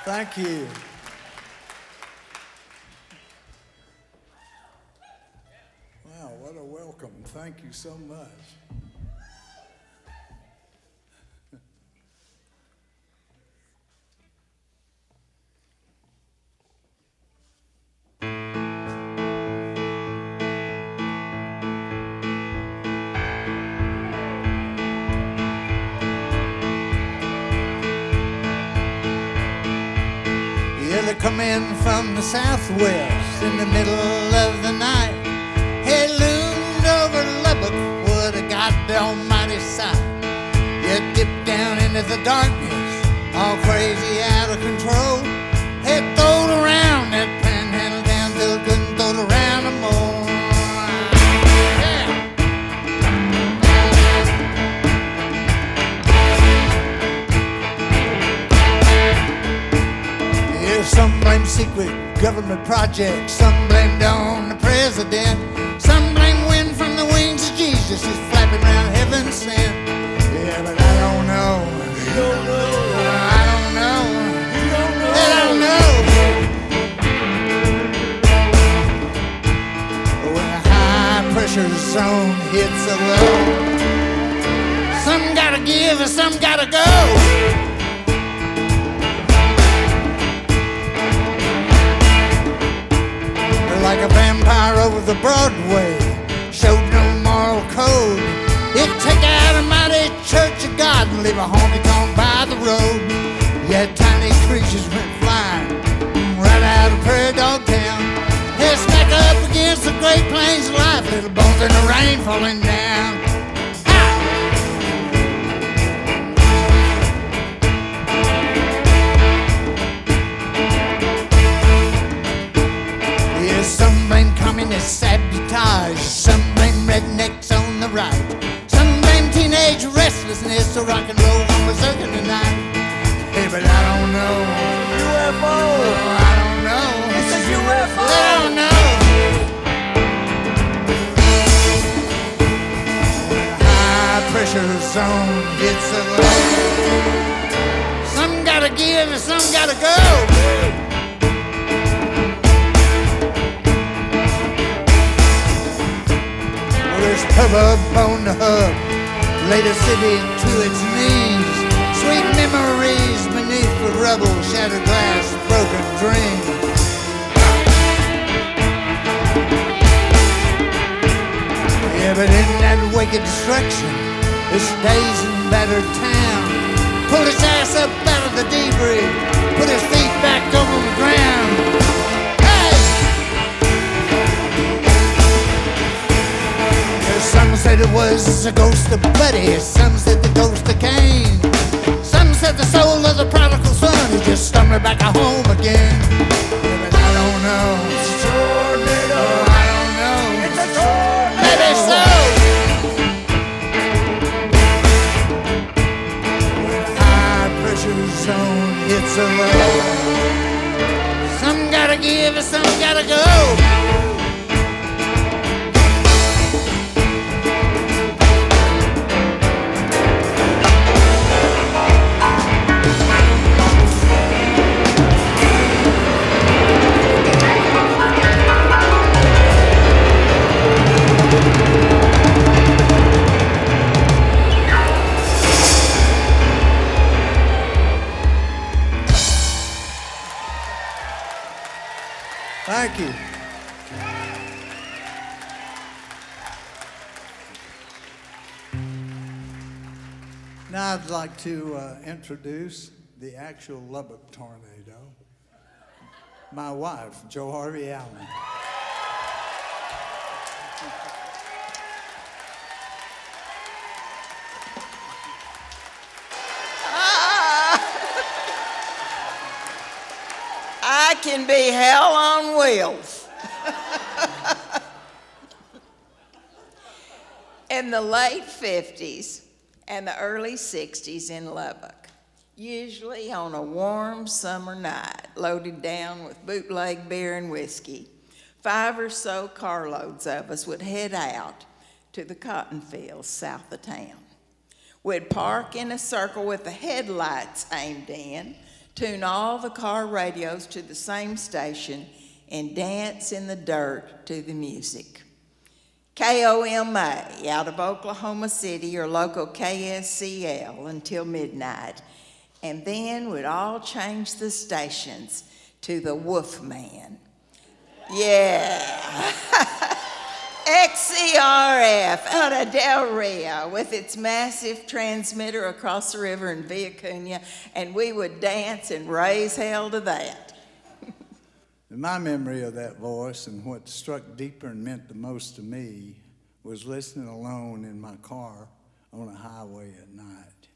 Thank you. Wow, what a welcome. Thank you so much. They come in from the southwest in the middle of the night. Hey, loomed over Lubbock, what a goddamn sight. You dip down into the darkness, all crazy out of control. Hey, throw it around that panhandle down till it couldn't throw it around no more. Some blame secret government projects, some blamed on the president, some blame wind from the wings of Jesus is flapping around heaven sent. Yeah, but I don't know. You don't know. I don't know. You don't know. I don't know. When a high pressure zone hits a low, some gotta give and some gotta go. Like a vampire over the Broadway, showed no moral code. It'd take out a mighty church of God and leave a honky-tonk by the road. Yet tiny creatures went flying right out of Prairie Dog Town. They smack up against the Great Plains of life, little bones in the rain falling down. Some blame communist sabotage, some blame rednecks on the right, some blame teenage restlessness, so rock and roll on berserker tonight. Hey, but I don't know. UFO. Oh, I don't know. It's a UFO. I don't know. High pressure zone hits a low. Some gotta give and some gotta go. There's hubbub on the hub, laid a city to its knees. Sweet memories beneath the rubble, shattered glass, broken dreams. Yeah, but in that wake of destruction, it stays in battered town. Pulled his ass up out of the debris, put his feet back over the ground. Some said it was a ghost of Buddy, some said the ghost of Cain. Some said the soul of the prodigal son who just stumbled back home again. Yeah, but I don't know. It's a tornado. I don't know. It's a tornado. Maybe so. When a high pressure zone hits a low, some gotta give and some gotta go. Thank you. Now I'd like to introduce the actual Lubbock tornado, my wife, Jo Harvey Allen. I can be hell on wheels. In the late 50s and the early 60s in Lubbock, usually on a warm summer night, loaded down with bootleg beer and whiskey, 5 or so carloads of us would head out to the cotton fields south of town. We'd park in a circle with the headlights aimed in, tune all the car radios to the same station, and dance in the dirt to the music. KOMA out of Oklahoma City, or local KSCL, until midnight. And then we'd all change the stations to the Wolfman. Yeah. XCRF out of Del Rio with its massive transmitter across the river in Villacuña, and we would dance and raise hell to that. My memory of that voice and what struck deeper and meant the most to me was listening alone in my car on a highway at night.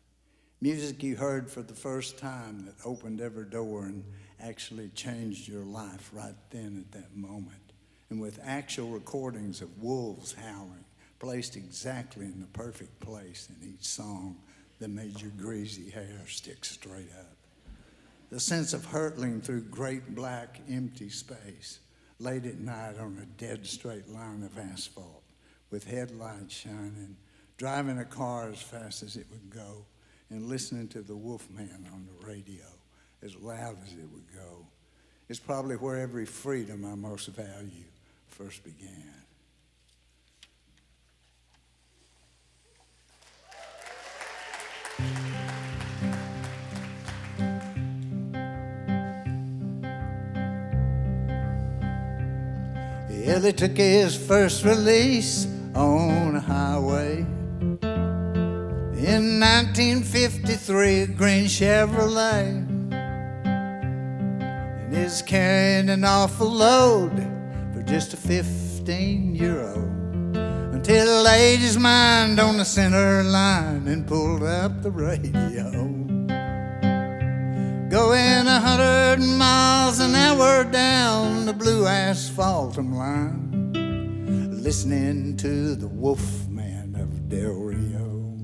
Music you heard for the first time that opened every door and actually changed your life right then at that moment. And with actual recordings of wolves howling, placed exactly in the perfect place in each song that made your greasy hair stick straight up. The sense of hurtling through great black empty space, late at night on a dead straight line of asphalt, with headlights shining, driving a car as fast as it would go, and listening to the Wolfman on the radio as loud as it would go, is probably where every freedom I most value first began. Ellie took his first release on a highway in 1953, a green Chevrolet, and is carrying an awful load for just a 15-year-old, until he laid his mind on the center line and pulled up the radio. Going 100 miles an hour down the blue asphalt line, listening to the Wolfman of Del Rio.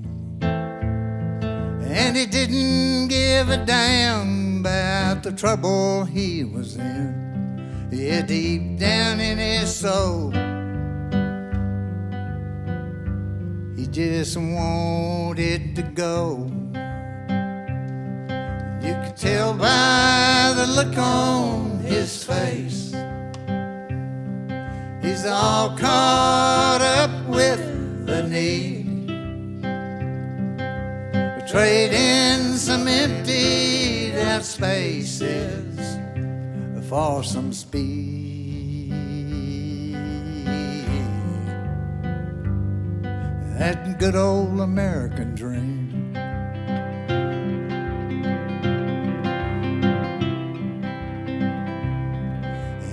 And he didn't give a damn about the trouble he was in. Yeah, deep down in his soul, he just wanted to go. You could tell by the look on his face, he's all caught up with the need. Trading some emptied out spaces for some speed. That good old American dream.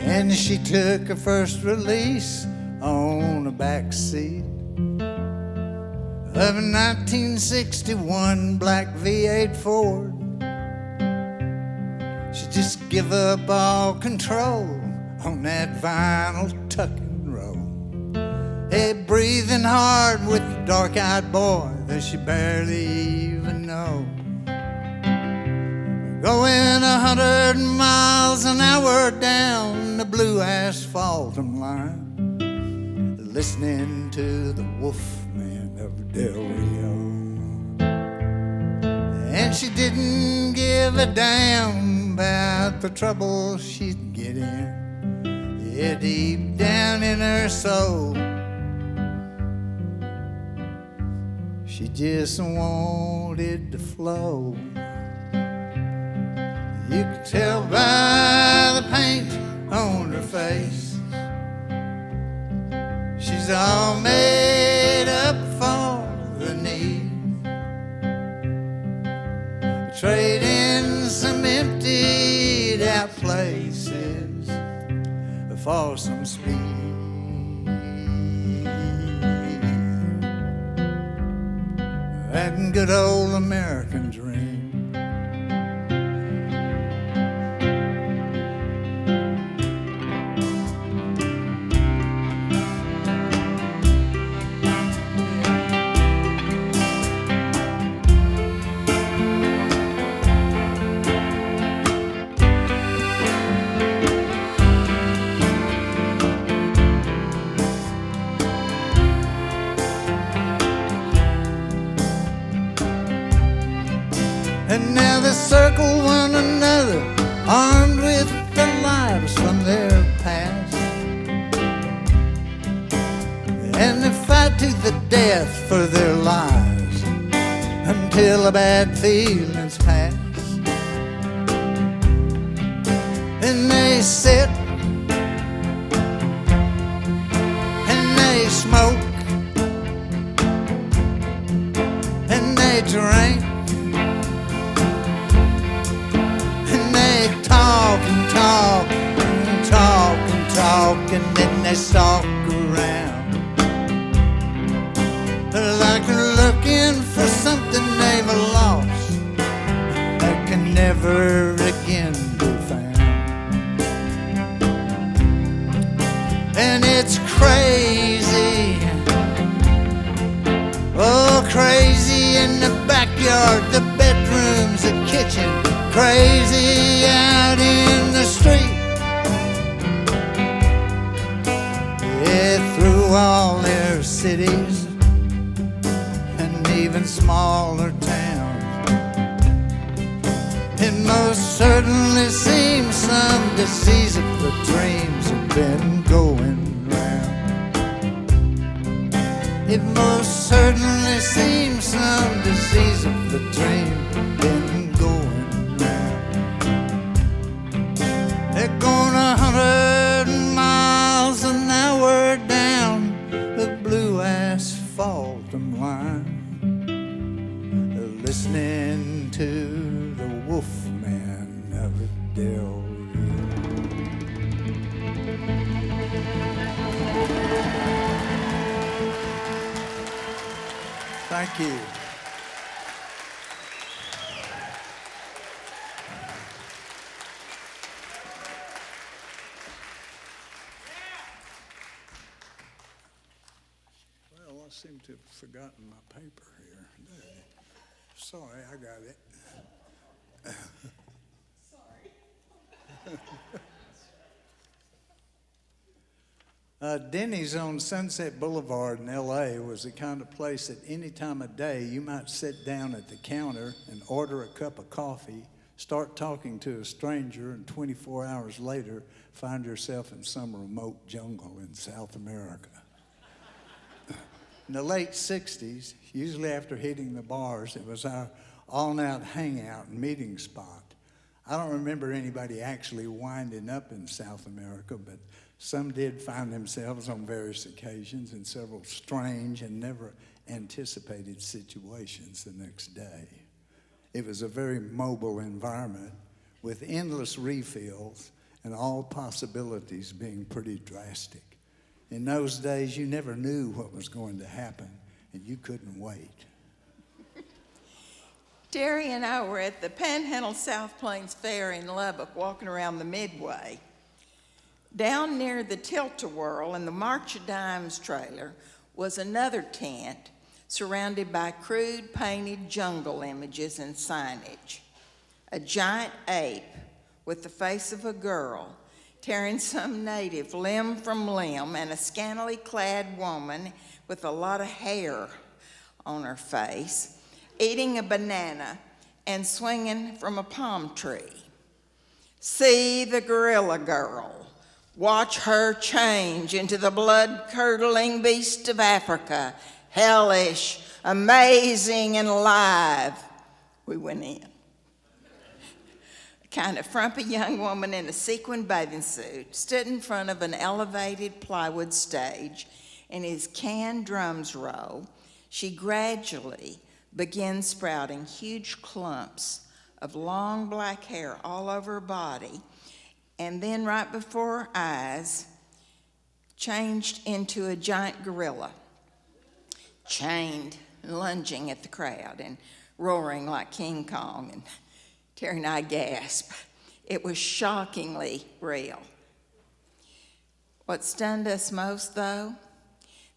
And she took her first release on the back seat of a 1961 black V8 Ford. She just give up all control on that vinyl tuck and roll. Hey, breathing hard with a dark-eyed boy that she barely even know. Going 100 miles an hour down the blue asphalt line, listening to the Wolfman of Del Rio. And she didn't give a damn about the trouble she'd get in. Yeah, deep down in her soul, she just wanted to flow. You could tell by the paint on her face, she's all made up for the need. Trading some emptied out places for some speed. That good old American dream. And now they circle one another, armed with the lives from their past. And they fight to the death for their lives until the bad feelings pass. And they sit and they smoke and they drink and they talk and talk and talk and talk, and then they stalk around like they're looking for something they've lost that can never again be found. And it's crazy, oh crazy in the backyard, the bedrooms, the kitchen, crazy out in the street. Yeah, through all their cities and even smaller towns, it most certainly seems some disease of the dreams have been going round. It most certainly seems some disease of the dream been going round. They're going 100 miles an hour down the blue asphalt line, listening to the Wolfman of Del Rio. Thank you. Well, I seem to have forgotten my paper here. Sorry, I got it. Denny's on Sunset Boulevard in L.A. was the kind of place that any time of day you might sit down at the counter and order a cup of coffee, start talking to a stranger, and 24 hours later find yourself in some remote jungle in South America. In the late 60s, usually after hitting the bars, it was our all-night hangout and meeting spot. I don't remember anybody actually winding up in South America, but some did find themselves on various occasions in several strange and never anticipated situations the next day. It was a very mobile environment with endless refills and all possibilities being pretty drastic. In those days, you never knew what was going to happen, and you couldn't wait. Terry and I were at the Panhandle South Plains Fair in Lubbock, walking around the Midway. Down near the Tilt-A-Whirl and the March of Dimes trailer was another tent surrounded by crude painted jungle images and signage. A giant ape with the face of a girl tearing some native limb from limb, and a scantily clad woman with a lot of hair on her face, eating a banana and swinging from a palm tree. See the gorilla girl. Watch her change into the blood-curdling beast of Africa, hellish, amazing, and alive. We went in. A kind of frumpy young woman in a sequin bathing suit stood in front of an elevated plywood stage, and as canned drums roll, she gradually began sprouting huge clumps of long black hair all over her body, and then right before her eyes, changed into a giant gorilla, chained and lunging at the crowd and roaring like King Kong. And Terry and I gasped. It was shockingly real. What stunned us most, though,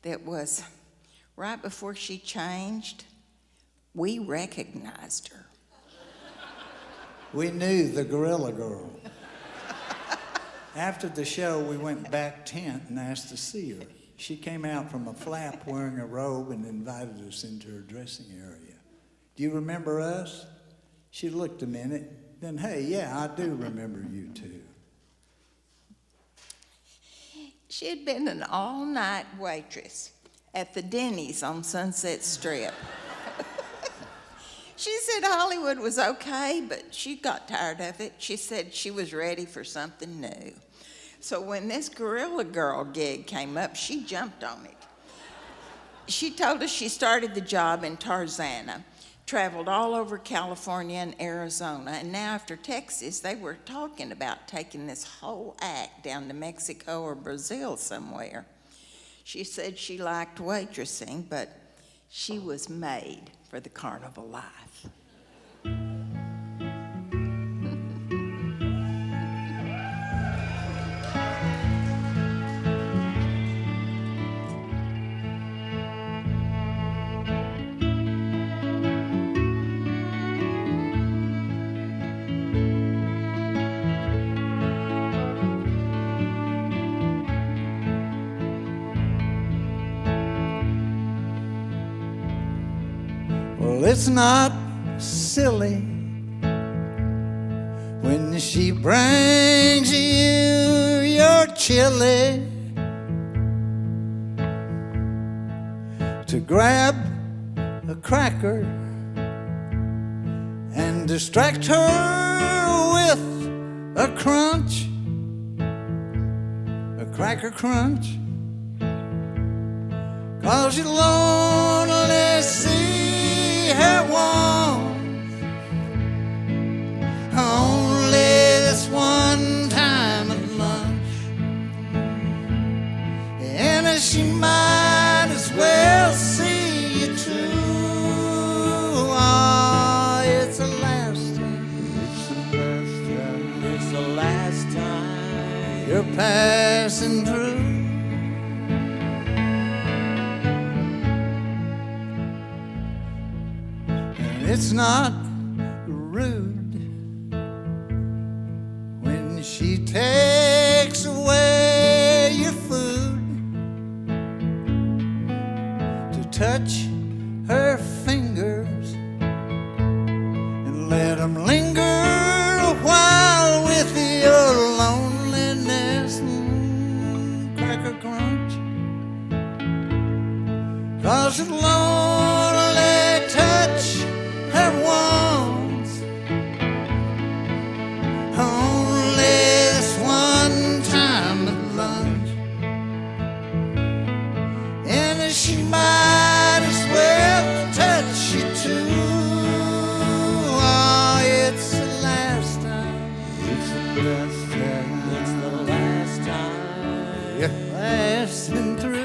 that was right before she changed, we recognized her. We knew the gorilla girl. After the show, we went back tent and asked to see her. She came out from a flap wearing a robe and invited us into her dressing area. Do you remember us? She looked a minute, then, hey, yeah, I do remember you too. She had been an all-night waitress at the Denny's on Sunset Strip. She said Hollywood was okay, but she got tired of it. She said she was ready for something new. So when this Gorilla Girl gig came up, she jumped on it. She told us she started the job in Tarzana, traveled all over California and Arizona, and now after Texas, they were talking about taking this whole act down to Mexico or Brazil somewhere. She said she liked waitressing, but she was made for the carnival life. Well, it's not silly when she brings you your chili to grab a cracker and distract her with a crunch, a cracker crunch, 'cause you'll only see her once, only this one time at lunch, and she might as well see you too. Oh, it's the last time, it's the last time, it's the last time you're passing through. It's not rude when she takes away your food to touch her fingers and let them linger a while with your loneliness. Cracker crunch, 'cause it'll only touch her once, only this one time at lunch, and she might as well touch you too. Oh, it's the last time, it's the last time, it's the last time you're passing through.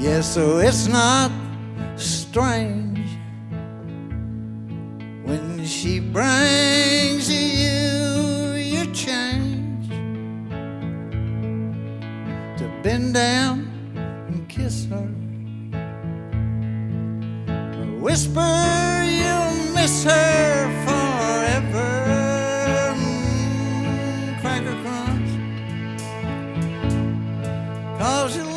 Yeah, so it's not strange when she brings you your change to bend down and kiss her, or whisper you'll miss her forever. Cracker crunch, 'cause you'll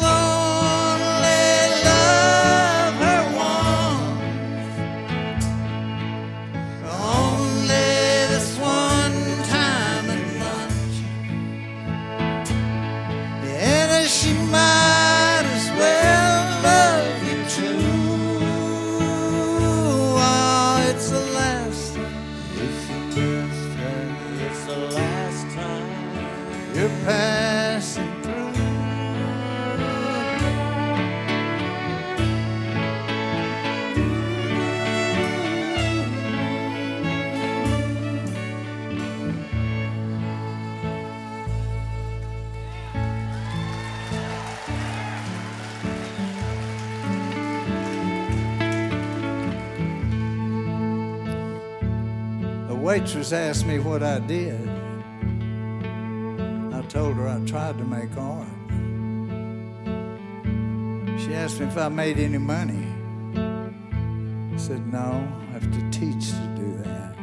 you're past. waitress asked me what I did. I told her I tried to make art. She asked me if I made any money. I said, no, I have to teach to do that.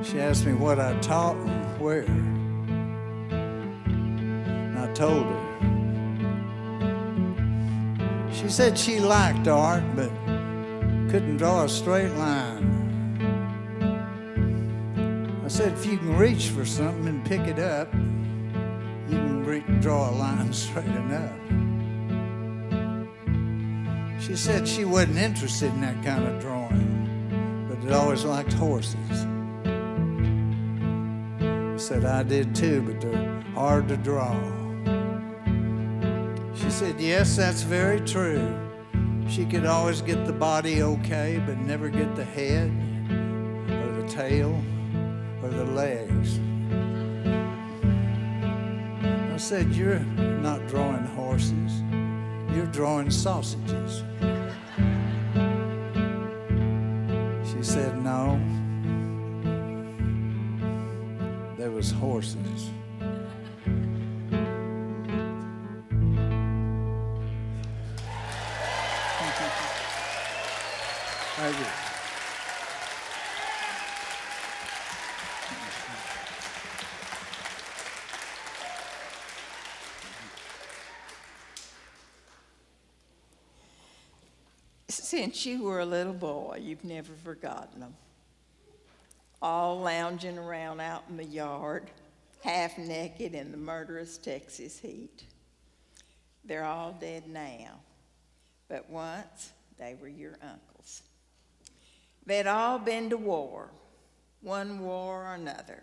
She asked me what I taught and where. And I told her. She said she liked art, but couldn't draw a straight line. I said, if you can reach for something and pick it up, you can draw a line straight enough. She said she wasn't interested in that kind of drawing, but had always liked horses. I said, I did too, but they're hard to draw. She said, yes, that's very true. She could always get the body okay, but never get the head or the tail or the legs. I said, you're not drawing horses, you're drawing sausages. She said, no, there was horses. Thank you. Since you were a little boy, you've never forgotten them. All lounging around out in the yard, half naked in the murderous Texas heat. They're all dead now, but once they were your uncles. They'd all been to war, one war or another.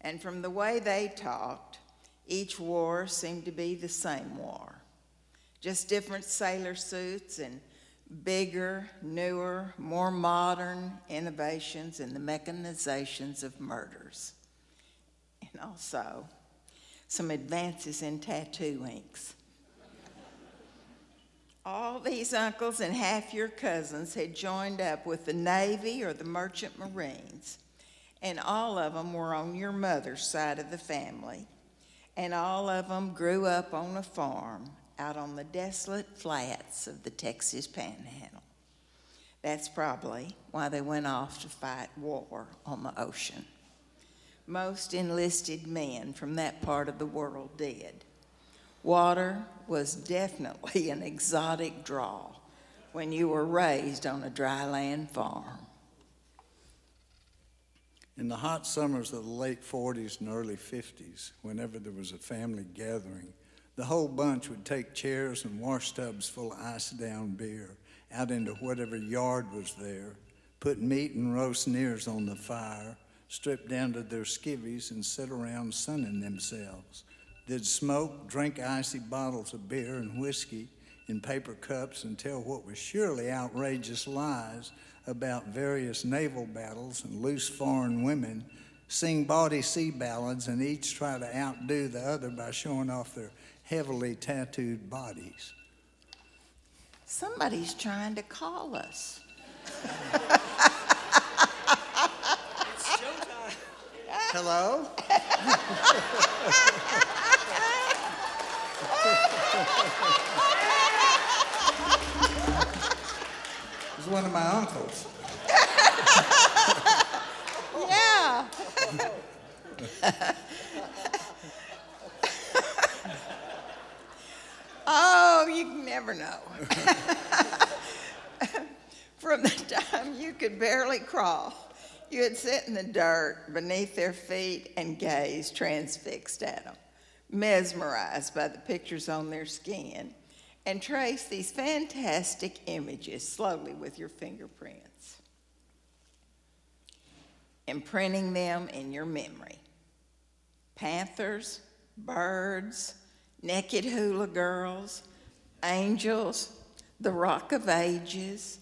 And from the way they talked, each war seemed to be the same war. Just different sailor suits and bigger, newer, more modern innovations in the mechanizations of murders. And also some advances in tattoo inks. All these uncles and half your cousins had joined up with the Navy or the Merchant Marines, and all of them were on your mother's side of the family, and all of them grew up on a farm out on the desolate flats of the Texas Panhandle. That's probably why they went off to fight war on the ocean. Most enlisted men from that part of the world did. Water was definitely an exotic draw when you were raised on a dry land farm. In the hot summers of the late 40s and early 50s, whenever there was a family gathering, the whole bunch would take chairs and wash tubs full of ice-down beer out into whatever yard was there, put meat and roast nears on the fire, strip down to their skivvies, and sit around sunning themselves. They'd smoke, drink icy bottles of beer and whiskey in paper cups and tell what was surely outrageous lies about various naval battles and loose foreign women, sing bawdy sea ballads, and each try to outdo the other by showing off their heavily tattooed bodies. Somebody's trying to call us. It's showtime. Hello? It was one of my uncles. Yeah. Oh, you never know. From the time you could barely crawl, you would sit in the dirt beneath their feet and gaze transfixed at them, mesmerized by the pictures on their skin, and trace these fantastic images slowly with your fingerprints, imprinting them in your memory. Panthers, birds, naked hula girls, angels, the Rock of Ages,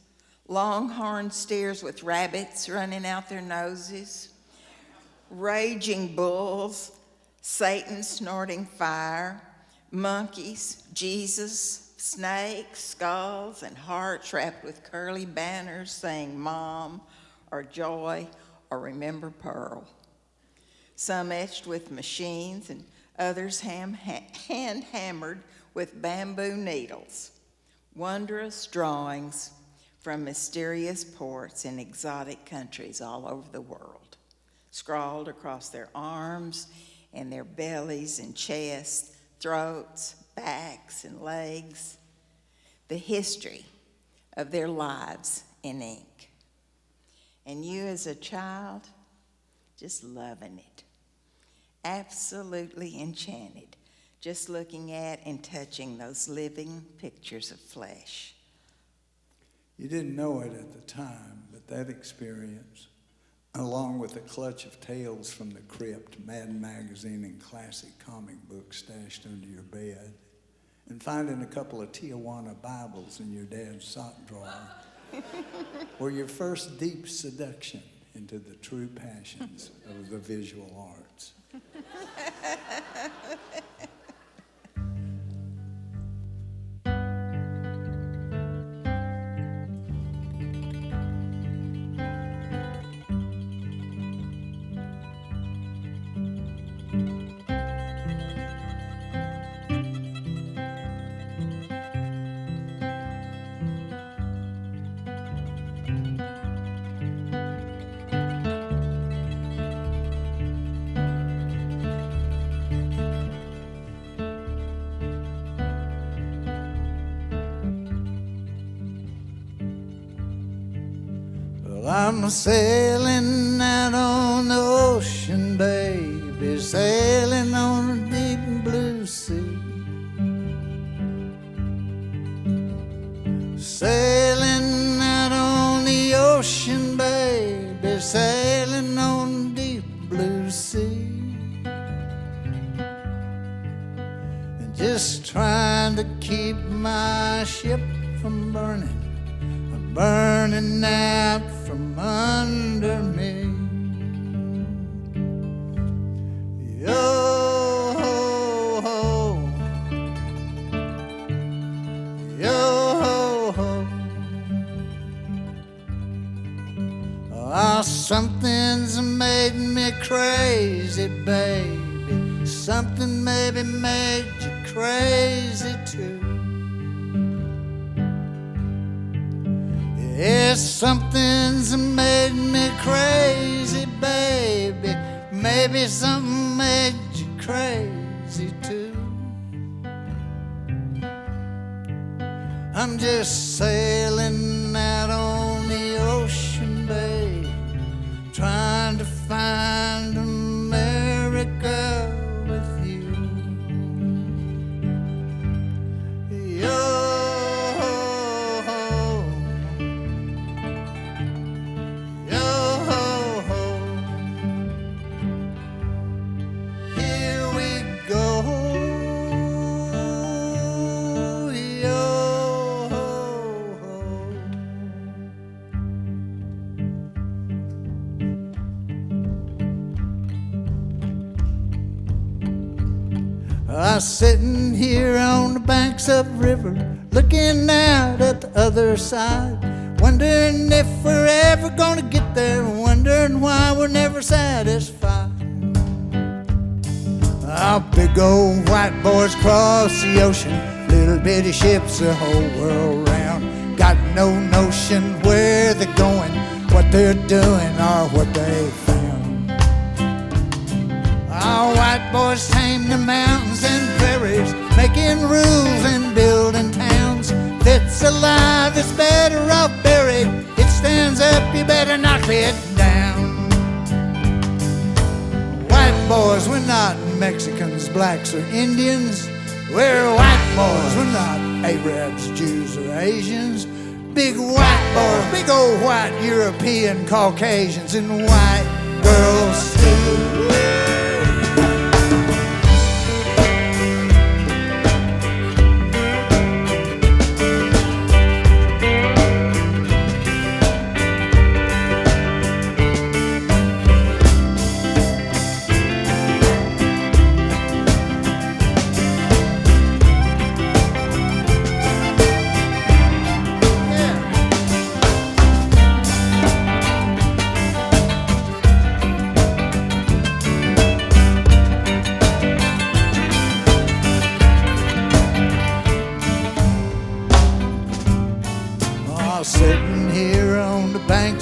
longhorn steers with rabbits running out their noses, raging bulls, Satan snorting fire, monkeys, Jesus, snakes, skulls, and hearts wrapped with curly banners saying Mom or Joy or remember Pearl. Some etched with machines and others hand-hammered with bamboo needles. Wondrous drawings from mysterious ports in exotic countries all over the world, scrawled across their arms and their bellies and chests, throats, backs, and legs, the history of their lives in ink. And you as a child, just loving it, absolutely enchanted, just looking at and touching those living pictures of flesh. You didn't know it at the time, but that experience, along with a clutch of tales from the crypt, Mad Magazine, and classic comic books stashed under your bed, and finding a couple of Tijuana Bibles in your dad's sock drawer, were your first deep seduction into the true passions of the visual arts. I'm sailing out on the ocean, baby, sailing on a deep blue sea. Sailing out on the ocean, baby, sailing on the deep blue sea. And just trying to keep my ship from burning out from under me. Yo-ho-ho, yo-ho-ho. Oh, something's made me crazy, baby. Something maybe made you crazy too. Yes, something's made me crazy, baby. Maybe something made you crazy too. I'm just sailing out on the ocean, babe, trying to find America with you. I'm sitting here on the banks of the river, looking out at the other side, wondering if we're ever gonna get there, wondering why we're never satisfied. Our big old white boys cross the ocean, little bitty ships the whole world round, got no notion where they're going, what they're doing, or what they found. Our white boys tame the mountains and prairies, making rules and building towns. If it's alive, it's better off buried. It stands up, you better knock it down. White boys, we're not Mexicans, blacks, or Indians. We're white boys, we're not Arabs, Jews, or Asians. Big white boys, big old white European Caucasians, and white girls too.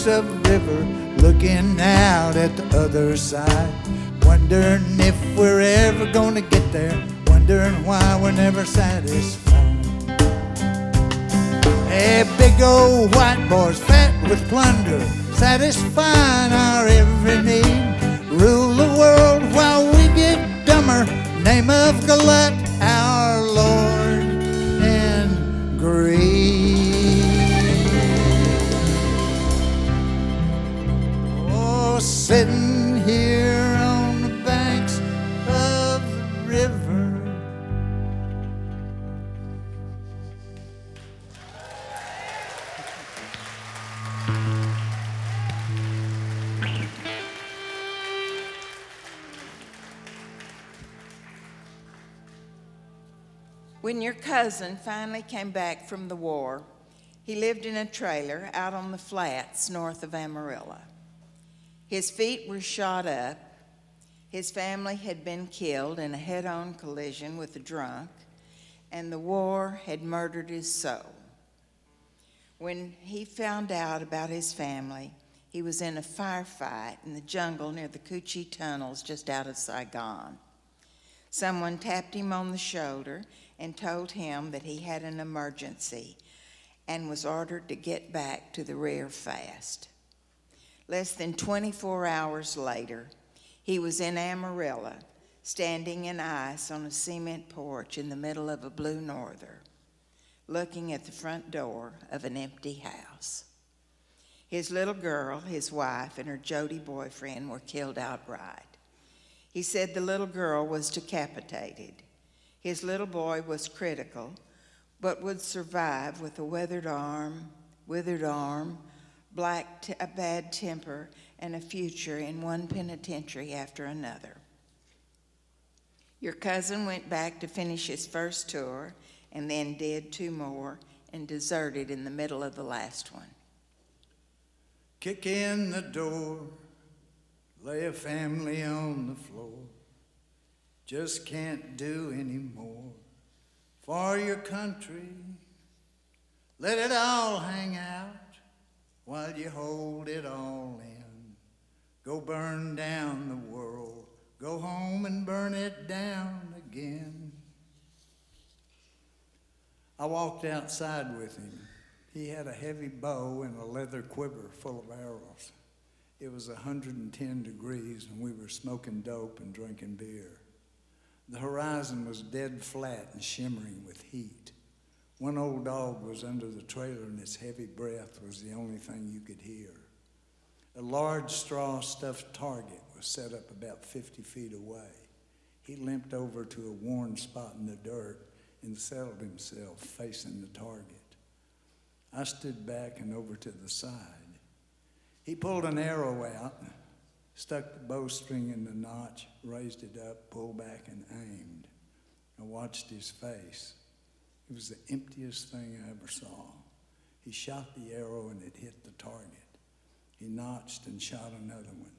banks of a river, looking out at the other side, wondering if we're ever gonna get there, wondering why we're never satisfied. Hey, big old white boys, fat with plunder, satisfying our every need, rule the world while we get dumber, name of Glut, our Lord and greed. Oh, sitting here on the banks of the river. When your cousin finally came back from the war, he lived in a trailer out on the flats north of Amarillo. His feet were shot up. His family had been killed in a head-on collision with a drunk, and the war had murdered his soul. When he found out about his family, he was in a firefight in the jungle near the Coochie tunnels just out of Saigon. Someone tapped him on the shoulder and told him that he had an emergency and was ordered to get back to the rear fast. Less than 24 hours later, he was in Amarillo, standing in ice on a cement porch in the middle of a blue norther, looking at the front door of an empty house. His little girl, his wife, and her Jody boyfriend were killed outright. He said the little girl was decapitated. His little boy was critical, but would survive with a withered arm, a bad temper, and a future in one penitentiary after another. Your cousin went back to finish his first tour and then did 2 more and deserted in the middle of the last one. Kick in the door, lay a family on the floor. Just can't do any more for your country. Let it all hang out while you hold it all in. Go burn down the world, go home and burn it down again. I walked outside with him. He had a heavy bow and a leather quiver full of arrows. It was 110 degrees and we were smoking dope and drinking beer. The horizon was dead flat and shimmering with heat. One old dog was under the trailer and its heavy breath was the only thing you could hear. A large straw stuffed target was set up about 50 feet away. He limped over to a worn spot in the dirt and settled himself facing the target. I stood back and over to the side. He pulled an arrow out, stuck the bowstring in the notch, raised it up, pulled back, and aimed. I watched his face. It was the emptiest thing I ever saw. He shot the arrow and it hit the target. He notched and shot another one.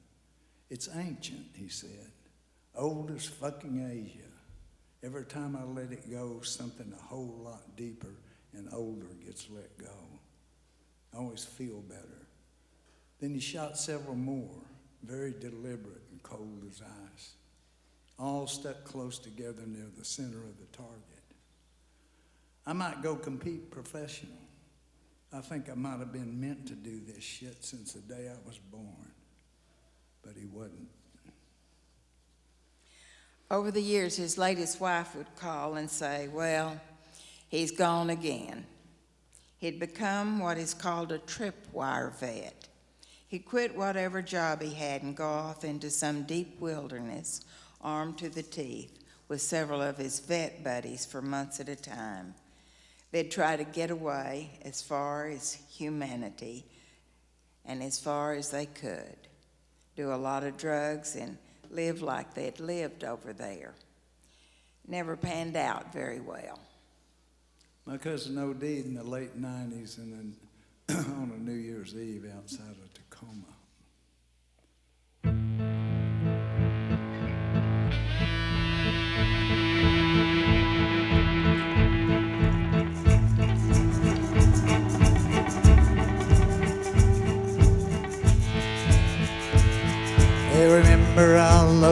It's ancient, he said. Old as fucking Asia. Every time I let it go, something a whole lot deeper and older gets let go. I always feel better. Then he shot several more, very deliberate and cold as ice, all stuck close together near the center of the target. I might go compete professional. I think I might have been meant to do this shit since the day I was born, but he wasn't. Over the years, his latest wife would call and say, well, he's gone again. He'd become what is called a tripwire vet. He'd quit whatever job he had and go off into some deep wilderness, armed to the teeth, with several of his vet buddies for months at a time. They'd try to get away as far as humanity and as far as they could, do a lot of drugs and live like they'd lived over there. Never panned out very well. My cousin OD'd in the late 90s and then on a New Year's Eve outside of Tacoma.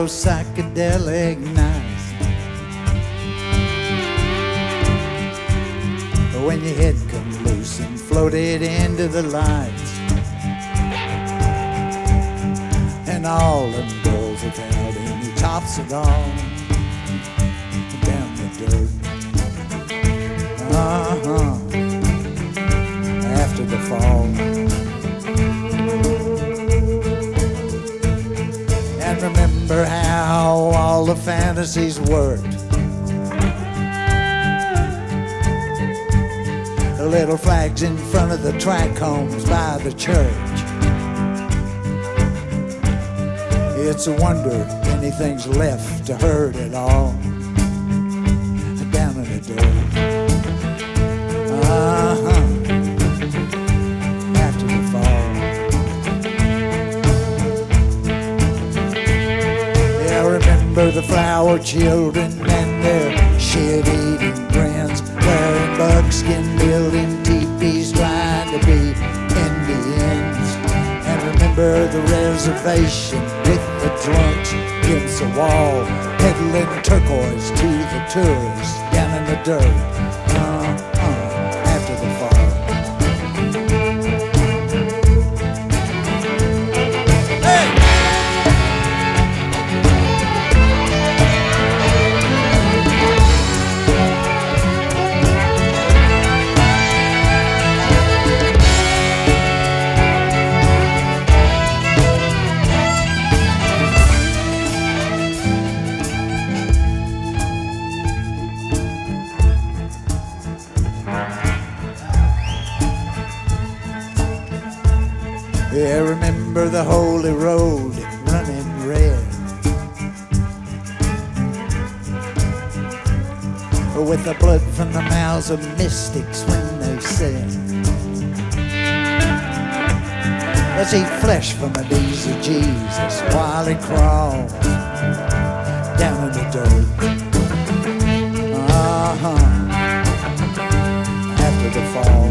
those psychedelic nights. When your head come loose and floated into the lights, and all them girls without any tops at all, down the dirt. After the fall. And remember how all the fantasies worked. The little flags in front of the track homes by the church. It's a wonder anything's left to hurt at all. Down in the dirt. After the fall. Yeah, remember the flower children and their shit-eating grins, wearing buckskin, building teepees, trying to be Indians. And remember the reservation with the drunks against the wall, peddling turquoise to the tourists down in the dirt. After the fall. Yeah, remember the holy road running red, with the blood from the mouths of mystics when they said, let's eat flesh from the knees of Jesus while he crawls down in the dirt. After the fall.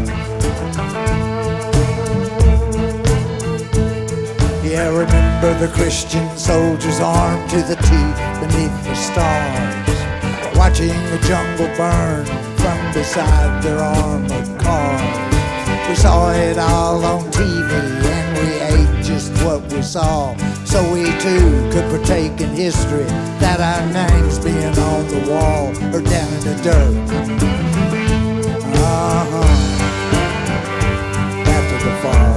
Yeah, remember the Christian soldiers armed to the teeth beneath the stars, watching the jungle burn from beside their armored cars. We saw it all on TV and we ate just what we saw, so we too could partake in history, that our names being on the wall or down in the dirt. After the fall.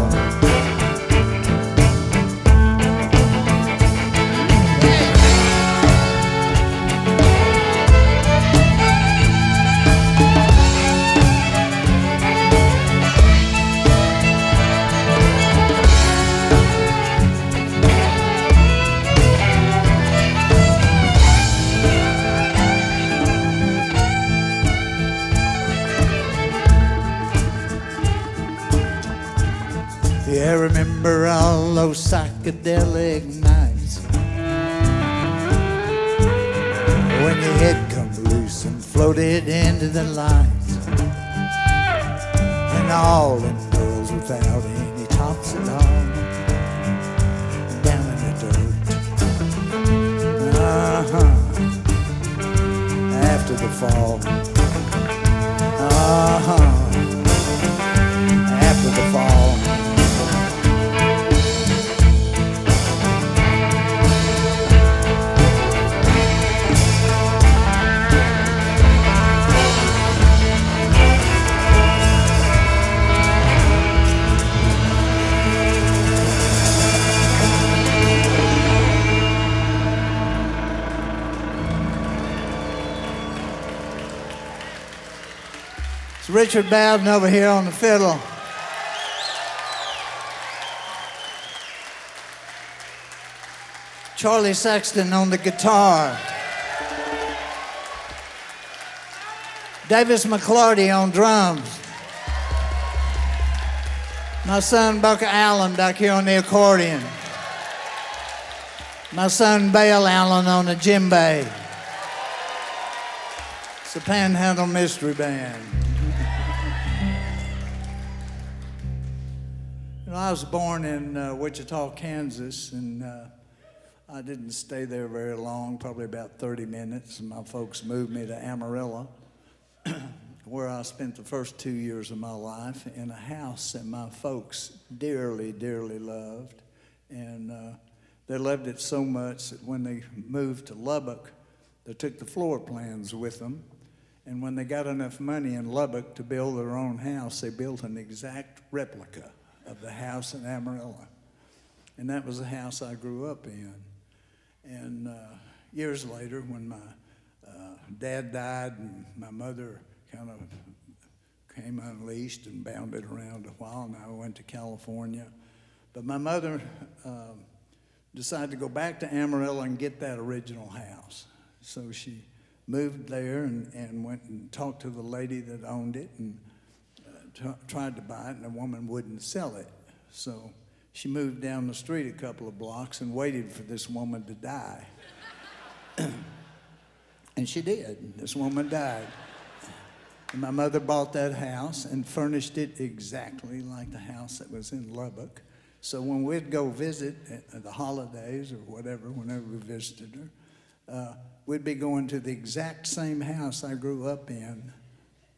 Yeah, remember all those psychedelic nights, when your head come loose and floated into the lights, and all them girls without any tops at all, down in the dirt. After the fall. After the fall. It's Richard Bowden over here on the fiddle. Charlie Sexton on the guitar. Davis McLarty on drums. My son Bukka Allen back here on the accordion. My son Bale Allen on the djembe. It's the Panhandle Mystery Band. You know, I was born in Wichita, Kansas, and I didn't stay there very long, probably about 30 minutes, and my folks moved me to Amarillo, where I spent the first 2 years of my life in a house that my folks dearly, dearly loved. And they loved it so much that when they moved to Lubbock, they took the floor plans with them. And when they got enough money in Lubbock to build their own house, they built an exact replica of the house in Amarillo. And that was the house I grew up in. And years later, when my dad died and my mother kind of came unleashed and bounded around a while, and I went to California. But my mother decided to go back to Amarillo and get that original house. So she moved there and went and talked to the lady that owned it and tried to buy it, and the woman wouldn't sell it. So she moved down the street a couple of blocks and waited for this woman to die. And she did. This woman died. And my mother bought that house and furnished it exactly like the house that was in Lubbock. So when we'd go visit at the holidays or whatever, whenever we visited her, we'd be going to the exact same house I grew up in,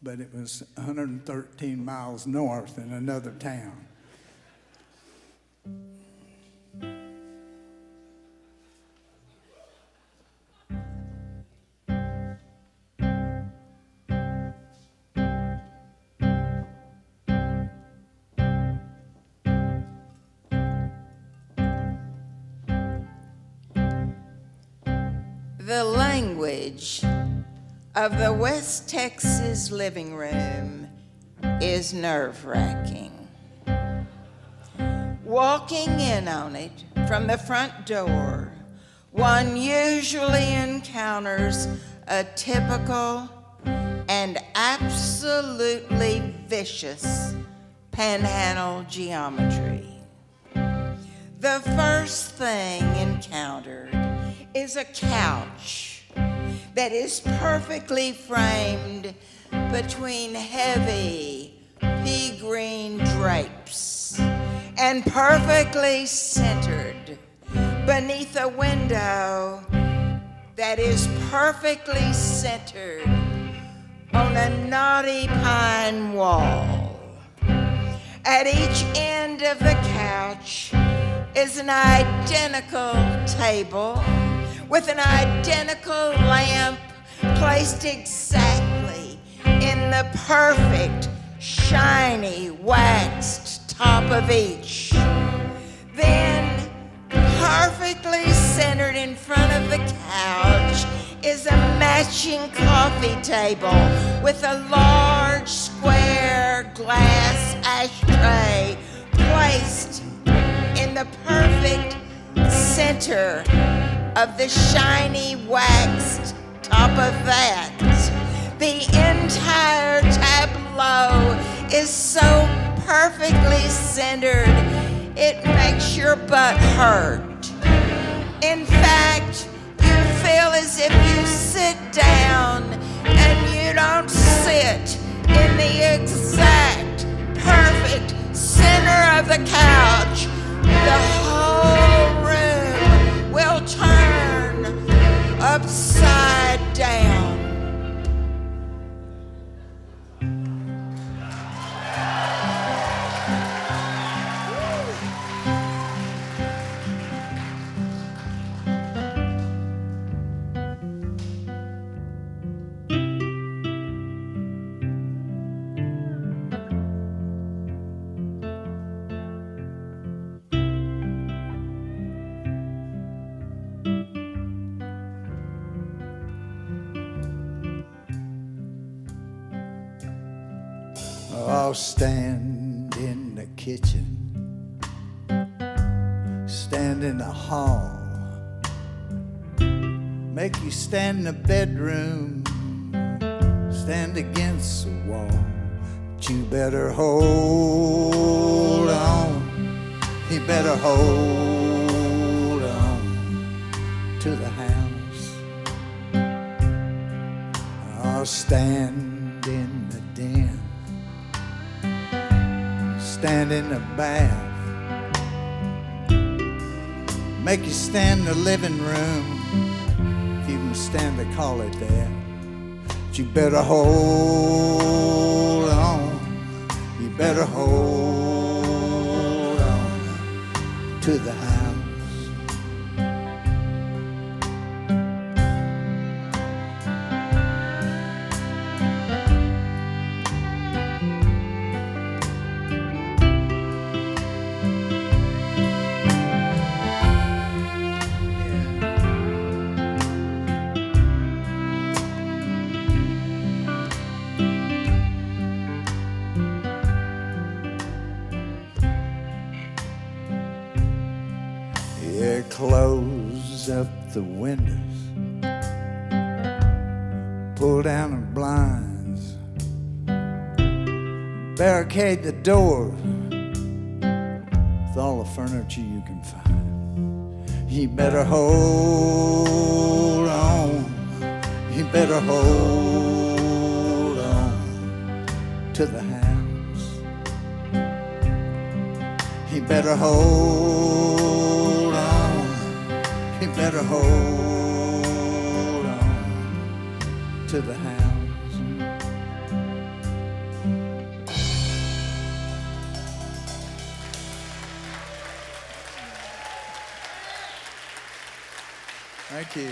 but it was 113 miles north in another town. The language of the West Texas living room is nerve-wracking. Walking in on it from the front door, one usually encounters a typical and absolutely vicious panhandle geometry. The first thing encountered is a couch that is perfectly framed between heavy pea green drapes and perfectly centered beneath a window that is perfectly centered on a knotty pine wall. At each end of the couch is an identical table with an identical lamp placed exactly in the perfect, shiny, waxed top of each. Then, perfectly centered in front of the couch is a matching coffee table with a large square glass ashtray placed in the perfect center of the shiny waxed top of that. The entire tableau is so perfectly centered, it makes your butt hurt. In fact, you feel as if you sit down and you don't sit in the exact perfect center of the couch. The whole room will turn upside down. I'll stand in the kitchen, stand in the hall, make you stand in the bedroom, stand against the wall. But you better hold on, you better hold on to the house. I'll stand in the den, stand in the bath, make you stand in the living room, if you can stand to call it that. But you better hold on, you better hold on to the house. Close up the windows, pull down the blinds, barricade the door with all the furniture you can find. You better hold on, you better hold on to the house. You better hold on, you better hold on to the house. Thank you.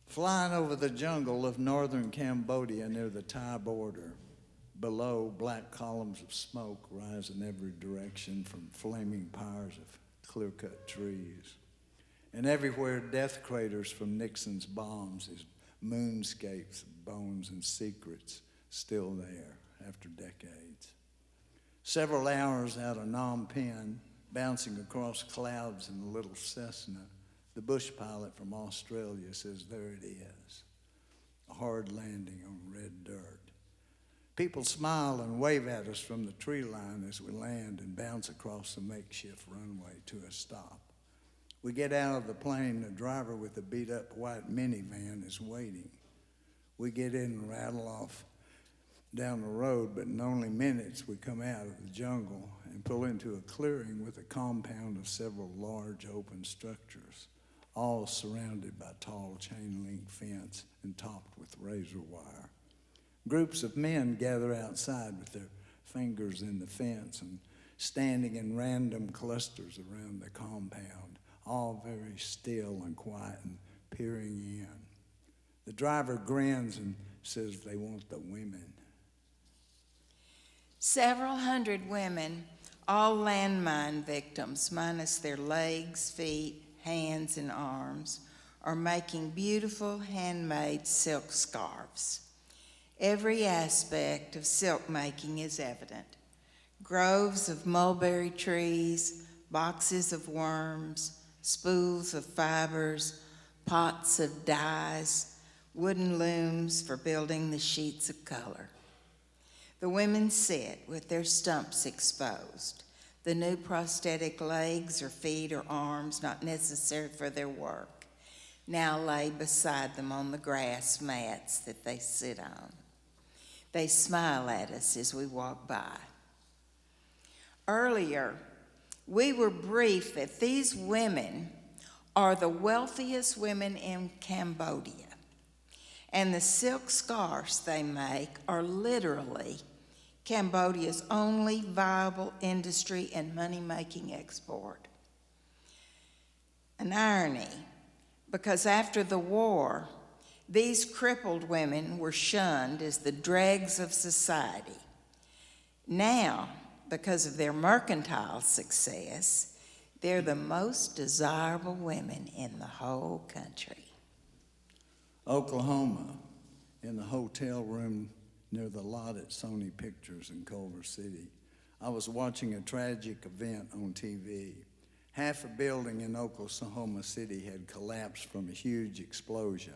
Flying over the jungle of northern Cambodia near the Thai border, below, black columns of smoke rise in every direction from flaming pyres of clear-cut trees. And everywhere, death craters from Nixon's bombs, his moonscapes of bones and secrets still there after decades. Several hours out of Phnom Penh, bouncing across clouds in a little Cessna, the bush pilot from Australia says, there it is, a hard landing on red dirt. People smile and wave at us from the tree line as we land and bounce across the makeshift runway to a stop. We get out of the plane, the driver with the beat-up white minivan is waiting. We get in and rattle off down the road, but in only minutes we come out of the jungle and pull into a clearing with a compound of several large open structures, all surrounded by tall chain-link fence and topped with razor wire. Groups of men gather outside with their fingers in the fence and standing in random clusters around the compound, all very still and quiet and peering in. The driver grins and says they want the women. Several hundred women, all landmine victims, minus their legs, feet, hands, and arms, are making beautiful handmade silk scarves. Every aspect of silk making is evident. Groves of mulberry trees, boxes of worms, spools of fibers, pots of dyes, wooden looms for building the sheets of color. The women sit with their stumps exposed, the new prosthetic legs or feet or arms not necessary for their work now lay beside them on the grass mats that they sit on. They smile at us as we walk by. Earlier, we were briefed that these women are the wealthiest women in Cambodia, and the silk scarves they make are literally Cambodia's only viable industry and money-making export. An irony, because after the war, these crippled women were shunned as the dregs of society. Now, because of their mercantile success, they're the most desirable women in the whole country. Oklahoma, in the hotel room near the lot at Sony Pictures in Culver City, I was watching a tragic event on TV. Half a building in Oklahoma City had collapsed from a huge explosion.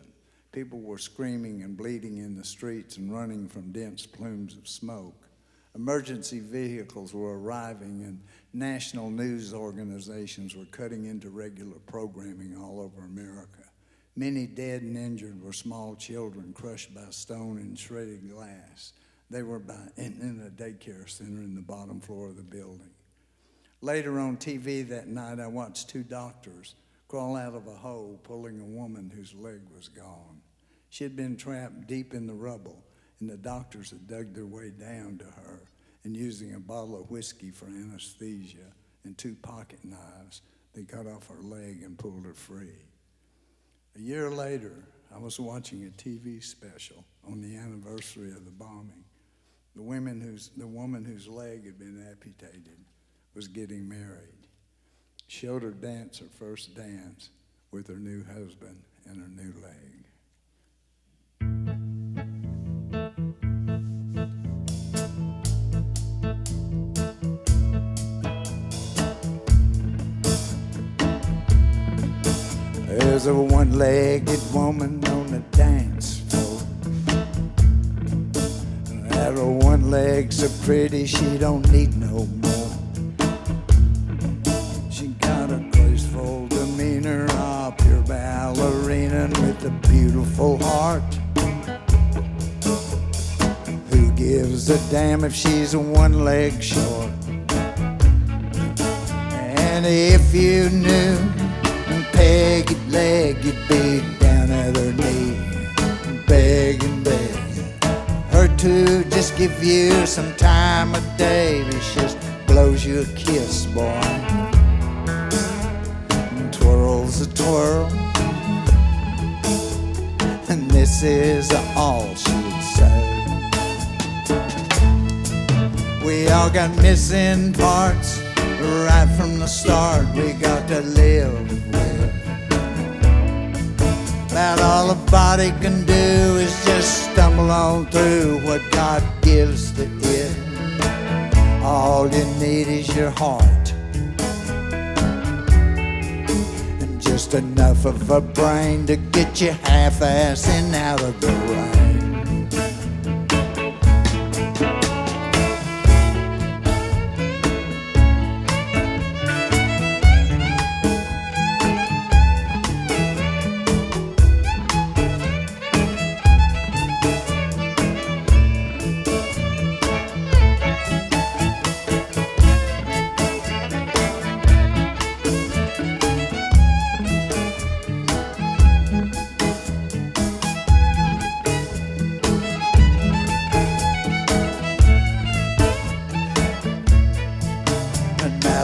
People were screaming and bleeding in the streets and running from dense plumes of smoke. Emergency vehicles were arriving, and national news organizations were cutting into regular programming all over America. Many dead and injured were small children crushed by stone and shredded glass. They were in a daycare center in the bottom floor of the building. Later on TV that night, I watched two doctors crawl out of a hole pulling a woman whose leg was gone. She had been trapped deep in the rubble, and the doctors had dug their way down to her, and using a bottle of whiskey for anesthesia and 2 pocket knives, they cut off her leg and pulled her free. A year later, I was watching a TV special on the anniversary of the bombing. The woman whose leg had been amputated was getting married. Showed her dance her first dance with her new husband and her new leg. There's a one-legged woman on the dance floor. That her one leg so pretty she don't need no more. She got a graceful demeanor, a pure ballerina with a beautiful heart. Who gives a damn if she's a one leg short? And if you knew Peggy'd leg, you'd be down at her knee, begging, her to just give you some time of day. She just blows you a kiss, boy, and twirls a twirl, and this is all she'd say. We all got missing parts right from the start. We got to live with. About all a body can do is just stumble on through what God gives to it. All you need is your heart, and just enough of a brain to get you half-assing out of the rain.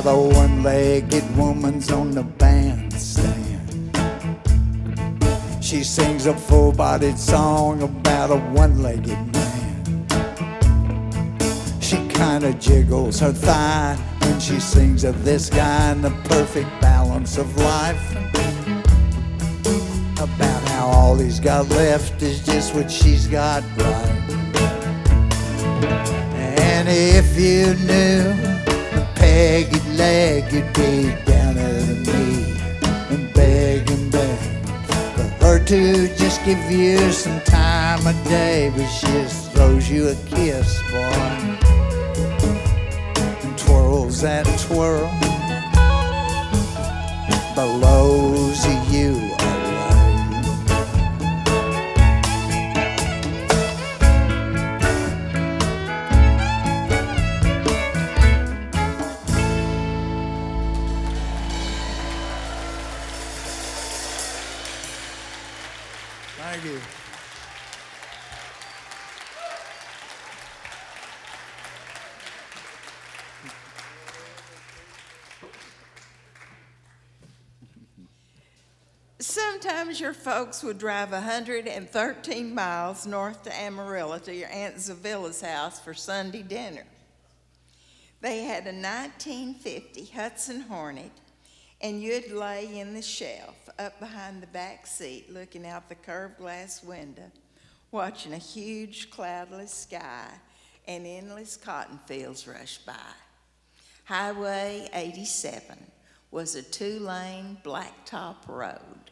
The one-legged woman's on the bandstand. She sings a full-bodied song about a one-legged man. She kinda jiggles her thigh when she sings of this guy and the perfect balance of life. About how all he's got left is just what she's got right. And if you knew Peggy'd leg, you'd be down at her knee and beg for her to just give you some time of day. But she just throws you a kiss, boy, and twirls that twirl, blows you away. Thank you. Sometimes your folks would drive 113 miles north to Amarillo to your Aunt Zavilla's house for Sunday dinner. They had a 1950 Hudson Hornet, and you'd lay in the shelf up behind the back seat looking out the curved glass window, watching a huge cloudless sky and endless cotton fields rush by. Highway 87 was a 2-lane blacktop road.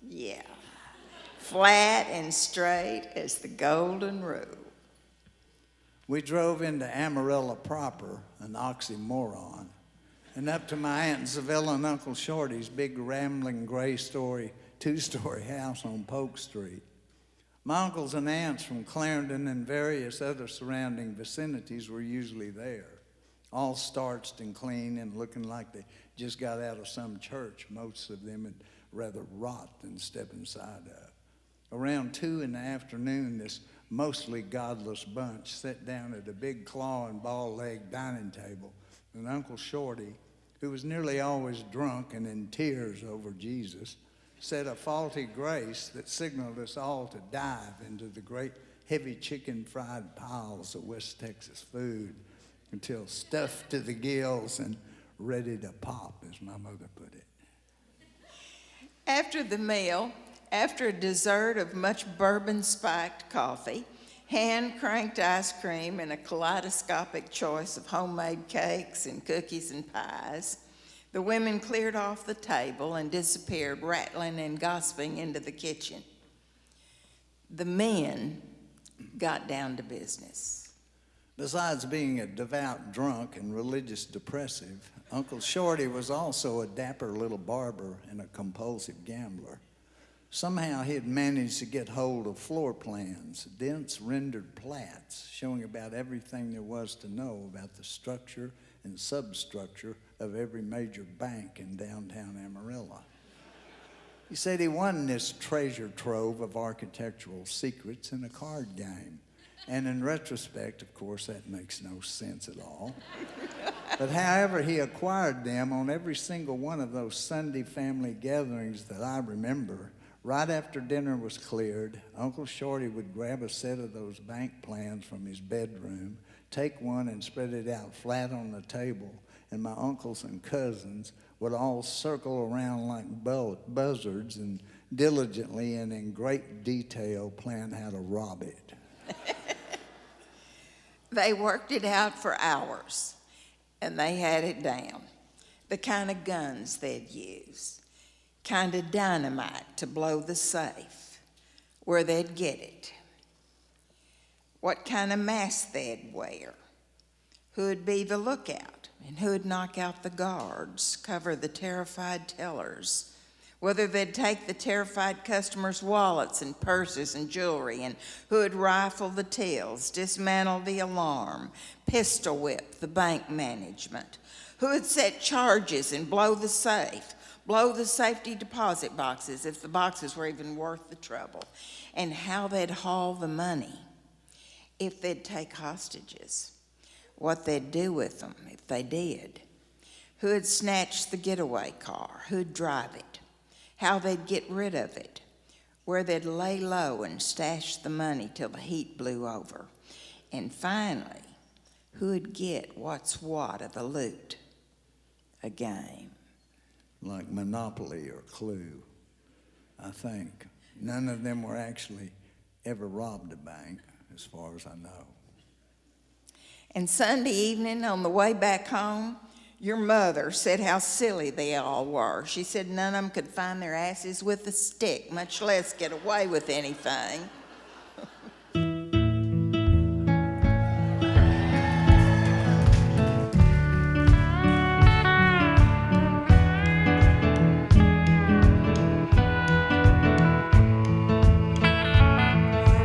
Yeah, flat and straight as the golden rule. We drove into Amarillo proper, an oxymoron, and up to my Aunt Zavilla and Uncle Shorty's big rambling gray 2-story house on Polk Street. My uncles and aunts from Clarendon and various other surrounding vicinities were usually there, all starched and clean and looking like they just got out of some church. Most of them had rather rot than step inside of. Around 2 in the afternoon, this mostly godless bunch sat down at a big claw and ball leg dining table, and Uncle Shorty, who was nearly always drunk and in tears over Jesus, said a faulty grace that signaled us all to dive into the great heavy chicken fried piles of West Texas food until stuffed to the gills and ready to pop, as my mother put it. After the meal, after a dessert of much bourbon-spiked coffee, hand-cranked ice cream, and a kaleidoscopic choice of homemade cakes and cookies and pies, the women cleared off the table and disappeared, rattling and gossiping into the kitchen. The men got down to business. Besides being a devout drunk and religious depressive, Uncle Shorty was also a dapper little barber and a compulsive gambler. Somehow he had managed to get hold of floor plans, dense rendered plats, showing about everything there was to know about the structure and substructure of every major bank in downtown Amarillo. He said he won this treasure trove of architectural secrets in a card game. And in retrospect, of course, that makes no sense at all. But however, he acquired them on every single one of those Sunday family gatherings that I remember. Right after dinner was cleared, Uncle Shorty would grab a set of those bank plans from his bedroom, take one and spread it out flat on the table, and my uncles and cousins would all circle around like buzzards and diligently and in great detail plan how to rob it. They worked it out for hours, and they had it down. The kind of guns they'd use, kind of dynamite to blow the safe, where they'd get it, what kind of mask they'd wear, who'd be the lookout, and who'd knock out the guards, cover the terrified tellers, whether they'd take the terrified customers' wallets and purses and jewelry, and who'd rifle the tills, dismantle the alarm, pistol whip the bank management, who'd set charges and blow the safe, blow the safety deposit boxes if the boxes were even worth the trouble, and how they'd haul the money if they'd take hostages, what they'd do with them if they did, who'd snatch the getaway car, who'd drive it, how they'd get rid of it, where they'd lay low and stash the money till the heat blew over, and finally, who'd get what's what of the loot. A game. Like Monopoly or Clue, I think. None of them were actually ever robbed a bank, as far as I know. And Sunday evening on the way back home, your mother said how silly they all were. She said none of them could find their asses with a stick, much less get away with anything.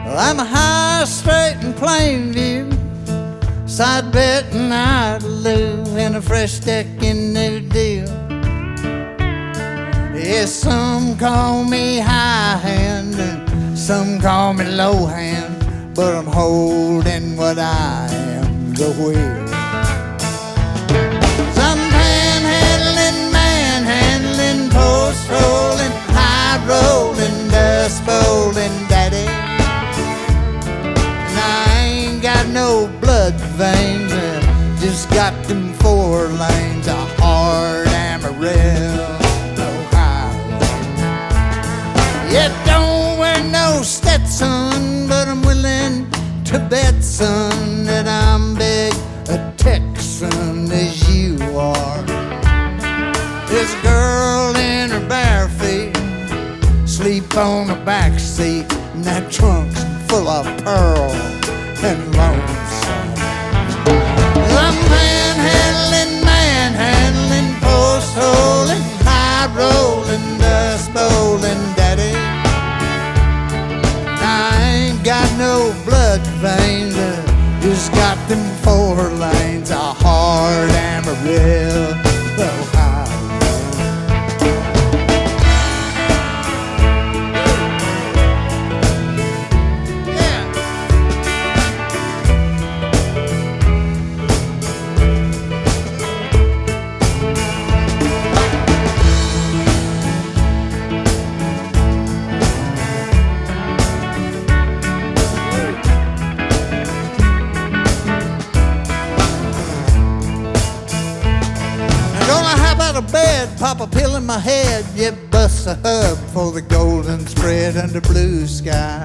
Well, I'm a high, straight, and plain view, side betting Idaloo, and a fresh deck in New Deal. Yes, some call me high hand, and some call me low hand, but I'm holding what I am, the wheel. Some panhandling, manhandling, post rolling, high rolling, dust bowling, daddy. Got no blood veins, just got them 4 lanes of hard Amarillo, Ohio. Yeah, don't wear no Stetson, but I'm willing to bet, son, that I'm big a Texan as you are. This girl in her bare feet sleep on the back seat, and that trunk's full of pearls and lonesome. I'm manhandling, post holding, high rolling, dust bowling, daddy. I out of bed, pop a pill in my head, yet bust a hub for the golden spread under blue sky.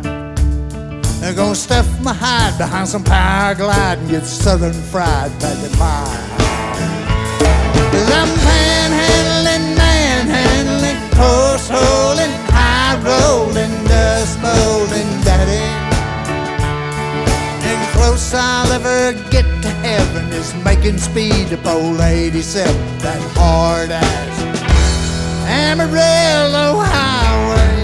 I'm gonna stuff my hide behind some power glide and get southern fried back at my house. 'Cause I'm panhandling, manhandling, horse holing, high rolling, dust bowling, daddy. And close I'll ever get to heaven is making speed up old 87, that hard as Amarillo Highway.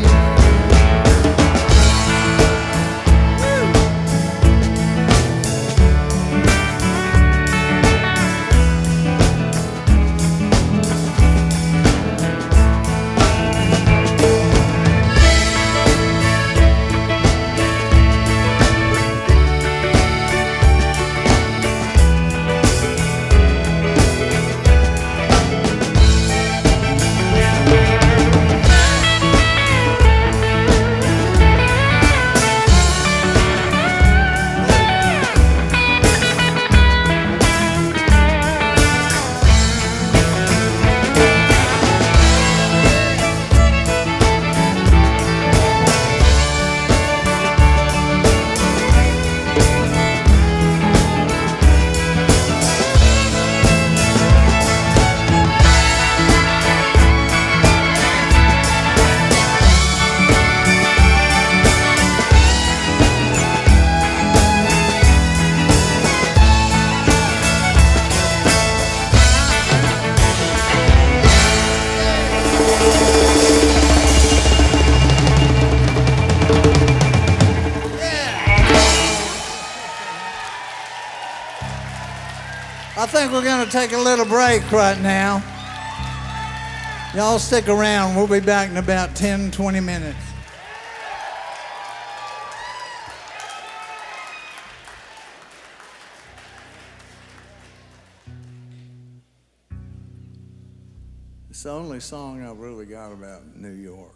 I think we're going to take a little break right now. Y'all stick around. We'll be back in about 10, 20 minutes. It's the only song I've really got about New York.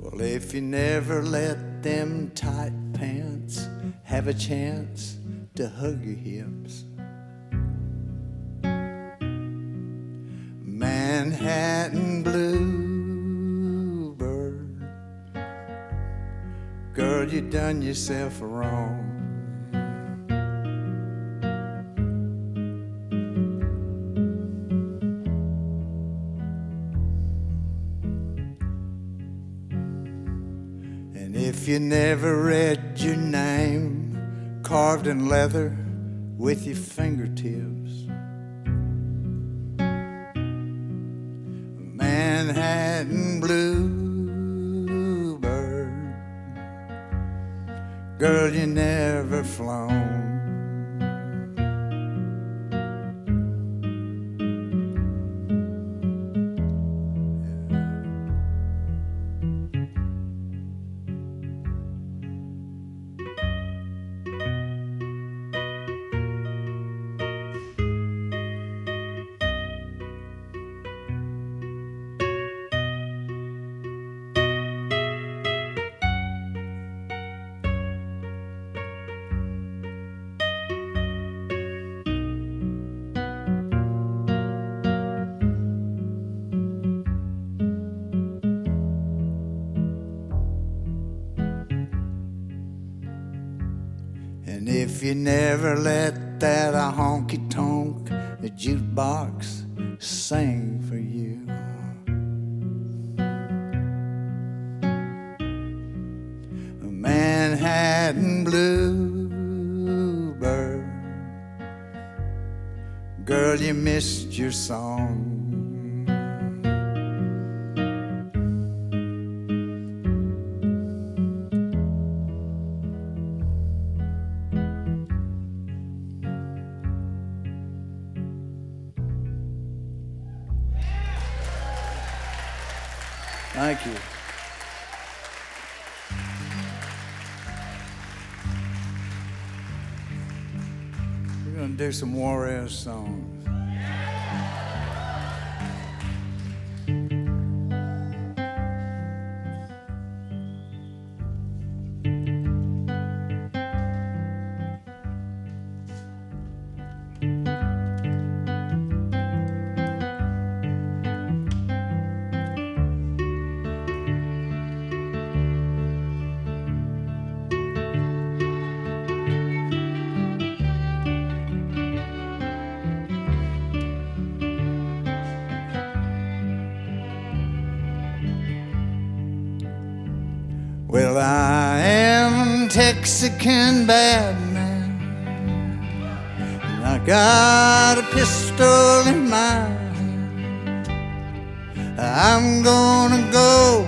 Well, if you never let them tight pants have a chance to hug your hips, Manhattan bluebird, girl, you done yourself wrong. If you never read your name carved in leather with your fingertips, Manhattan bluebird, girl, you never flown. And if you never let that a honky-tonk, the jukebox, sing for you, a Manhattan bluebird, girl, you missed your song. Thank you. We're going to do some Juarez songs. Well, I am Texican bad man, and I got a pistol in my hand. I'm gonna go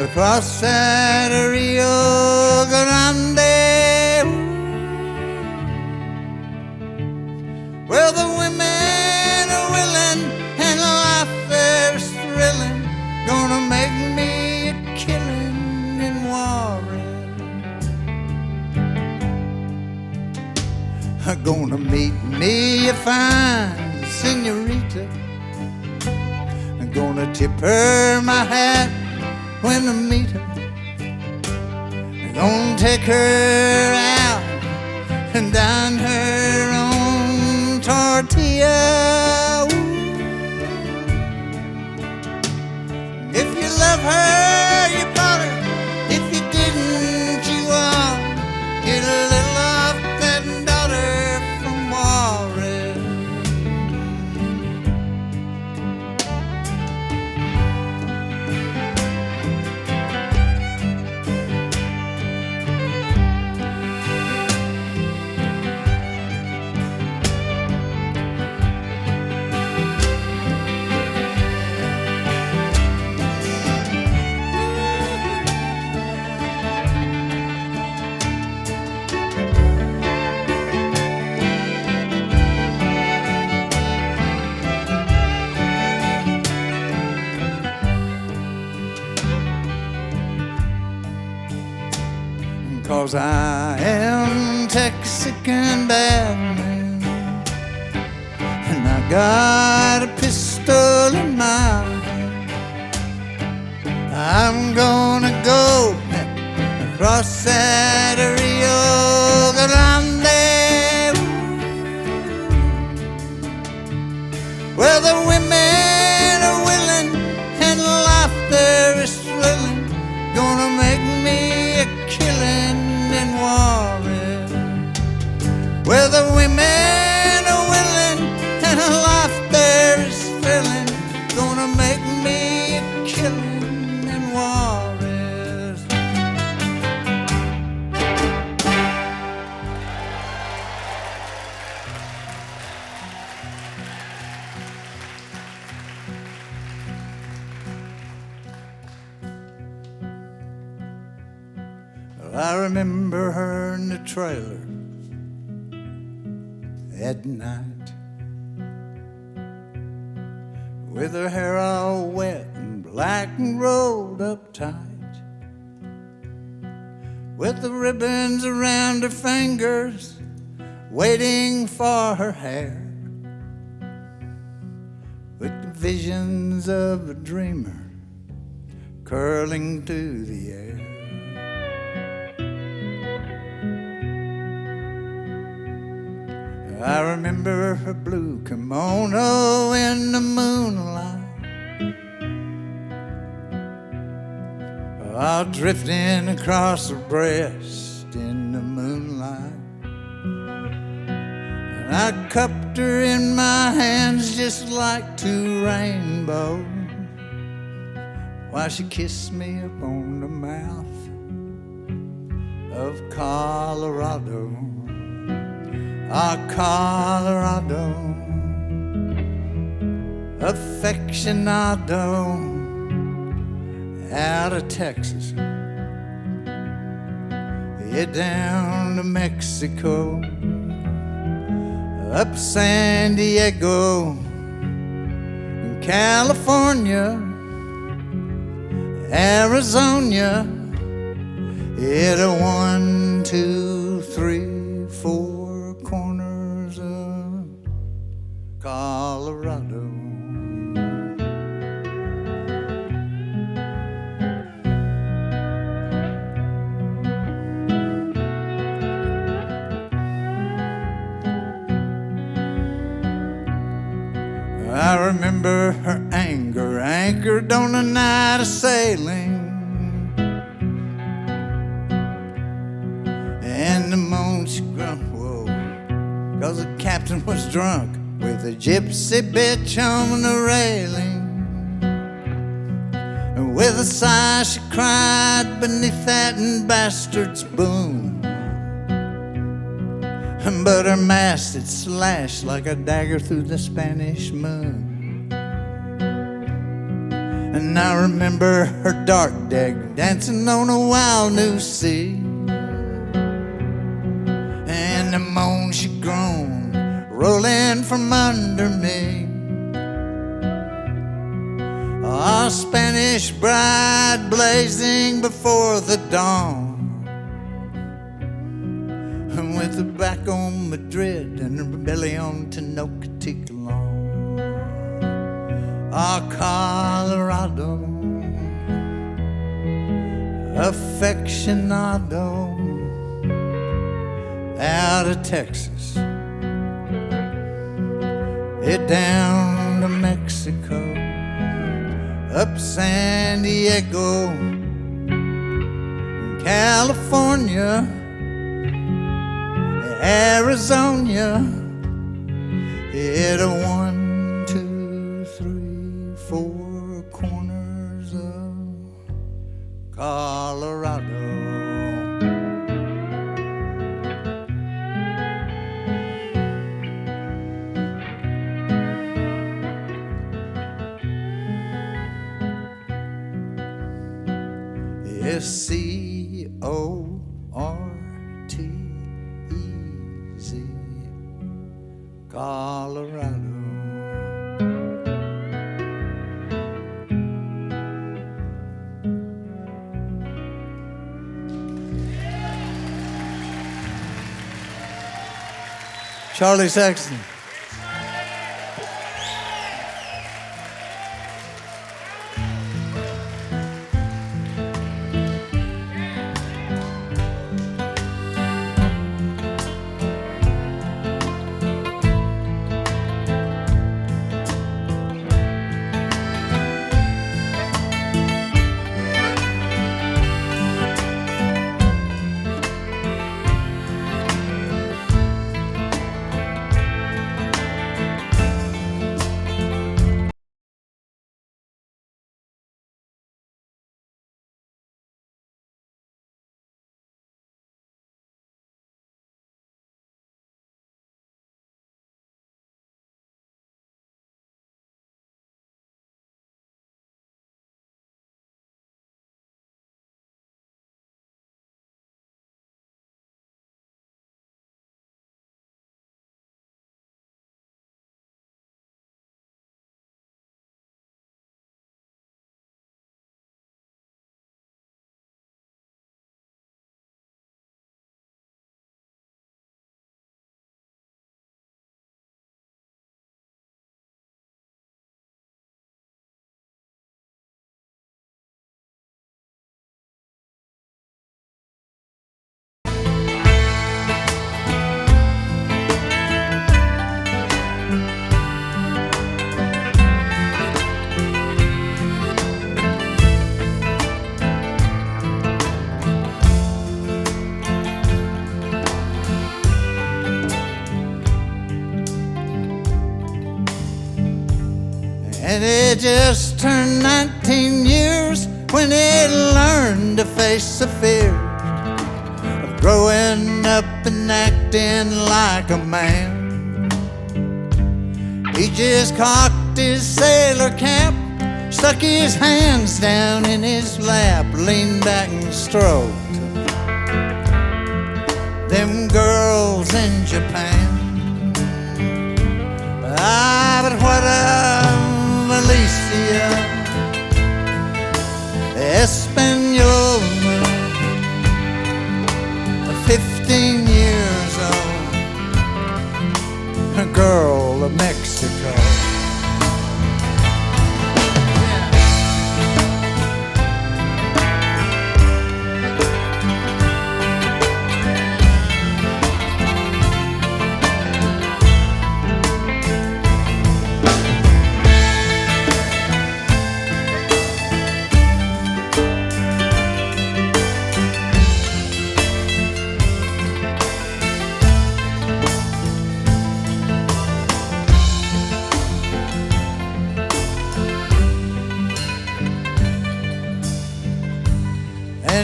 across that Rio Grande. Well, the women are willing and life is thrilling, gonna make me a killing in Juarez. I'm gonna meet me a fine senorita. I'm gonna tip her my hat when I meet her. I'm gonna take her out and dine her on tortilla. Ooh. If you love her, you bought her. If you didn't, you ought get a little off that daughter from Juarez. Cause I am Texican bad man, and I got a pistol in my hand. I'm gonna go across that Rio Grande, where the women are willing and life there is thrilling, gonna make me a killing in Juarez, where the women are willing and life there is thrilling, gonna make me a killing in Juarez. Well, I remember her in the trailer at night, with her hair all wet and black and rolled up tight, with the ribbons around her fingers waiting for her hair, with the visions of a dreamer curling through the air. I remember her blue kimono in the moonlight, all drifting across her breast in the moonlight. And I cupped her in my hands just like two rainbows, while she kissed me upon the mouth of Colorado. Ah, Colorado, affectionado, out of Texas, yeah, down to Mexico, up San Diego, and California, Arizona, it a 1, 2, 3, 4 corners of Colorado. I remember her anger anchored on a night of sailing, and the moon she grunt, whoa, 'cause the captain was drunk with a gypsy bitch on the railing. And with a sigh she cried beneath that bastard's boom, but her mast had slashed like a dagger through the Spanish moon. And I remember her dark deck dancing on a wild new sea, and the moan she groaned rolling from under me. A Spanish bride blazing before the dawn, with her back on Madrid and her belly on Tenochtitlan. Ah, Colorado, affectionado, out of Texas, it down to Mexico, up San Diego, California, Arizona, it a 1, 2, 3, 4 corners of Colorado. SCORTZ, Colorado. Charlie Sexton. And it just turned 19 years when it learned to face the fear of growing up and acting like a man. He just cocked his sailor cap, stuck his hands down in his lap, leaned back and stroked them girls in Japan. Ah, but what of Alicia,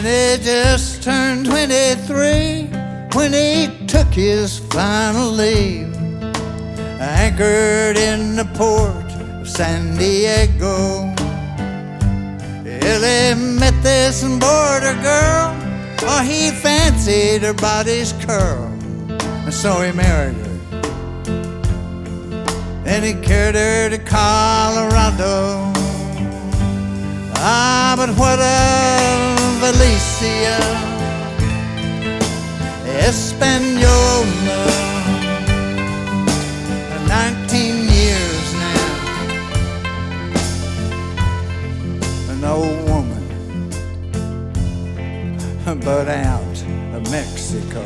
And he just turned 23 when he took his final leave. Anchored in the port of San Diego. He met this border girl, oh, he fancied her body's curl, and so he married her. Then he carried her to Colorado. Ah, but what of Alicia Espanola? 19 years now, an old woman, but out of Mexico.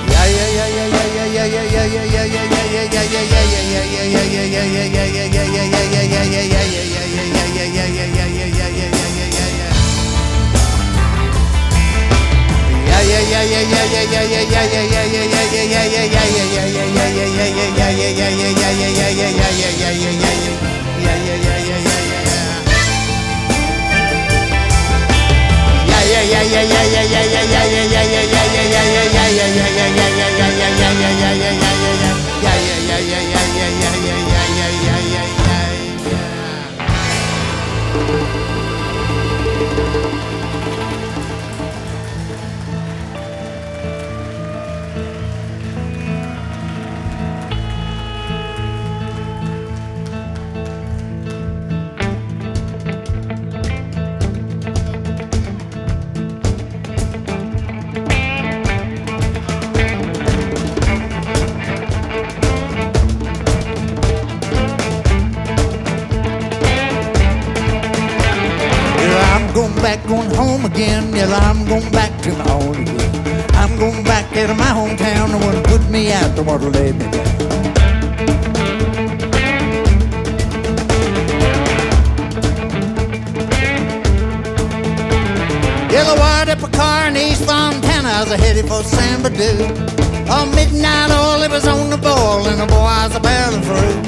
Yeah, yeah, yeah, yeah, yeah, yeah, yeah, yeah, yeah, yeah, yeah, yeah, yeah, yeah, Going home again, yeah, I'm going back to my own again. I'm going back to my hometown, the one who put me out, the one who laid me down. Yellow wired up a car in East Fontana, I was headed for San Badu. On midnight oil, it was on the boil, and the boy I was barreling through.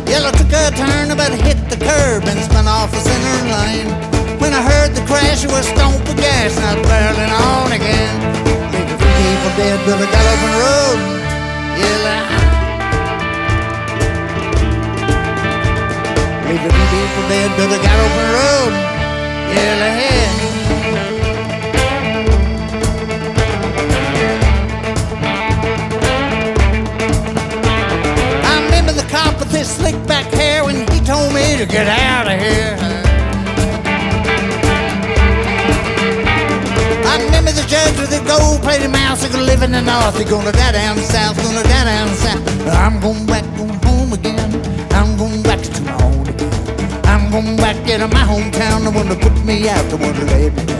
Yellow took a turn, about hit the curb and spun off the center lane. When I heard the crash, it was stomp of gas, and I was barreling on again. Leaving a few people dead, but I got off the road. Yeah, leaving a few people dead, but I got off the road. Yeah, ahead. I remember the cop with his slick back hair when he told me to get out of here. I remember the judge with the gold-plated mouth, he gonna live in the north, he gonna die down south, gonna die down south. I'm going back, going home again. I'm going back to my own again. I'm going back into my hometown, the one that put me out, the one that laid me down.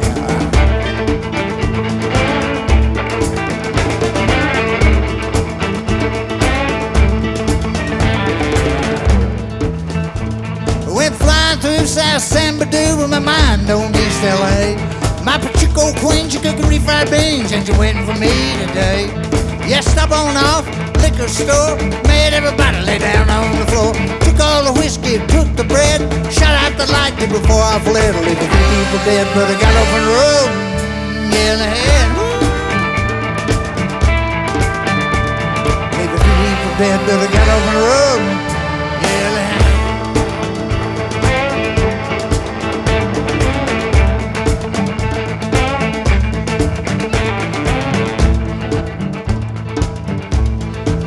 Went flying through South San Badu with my mind on East L.A. My Pachuco queen, she cooking refried beans, and she waiting for me today. Yeah, stop on off, liquor store, made everybody lay down on the floor. Took all the whiskey, took the bread, shot out the light before I fled. Leaving a few people dead, but I got off on the road. Yeah, in the head. Leaving a few people dead, but I got off on the road. Yeah, in the head.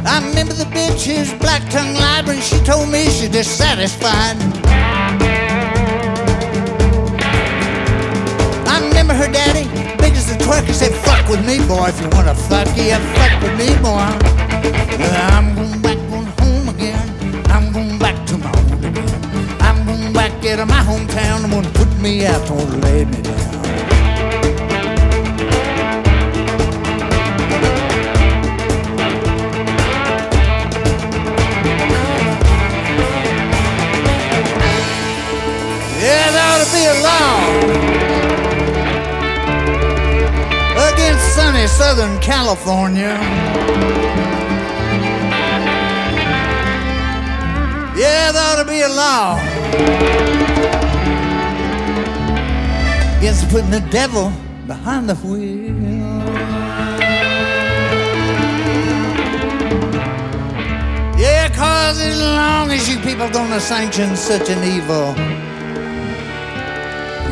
I remember the bitch, his black tongue lied when she told me she's dissatisfied. I remember her daddy, big as the twerk, he said, fuck with me, boy, if you wanna fuck, yeah, fuck with me, boy. Well, I'm going back, going home again. I'm going back to my own again. I'm going back into my hometown, the one who put me out, the one who laid me down. Yeah, there ought to be a law against sunny Southern California. Yeah, there ought to be a law It's putting the devil behind the wheel. Yeah, 'cause as long as you people gonna sanction such an evil,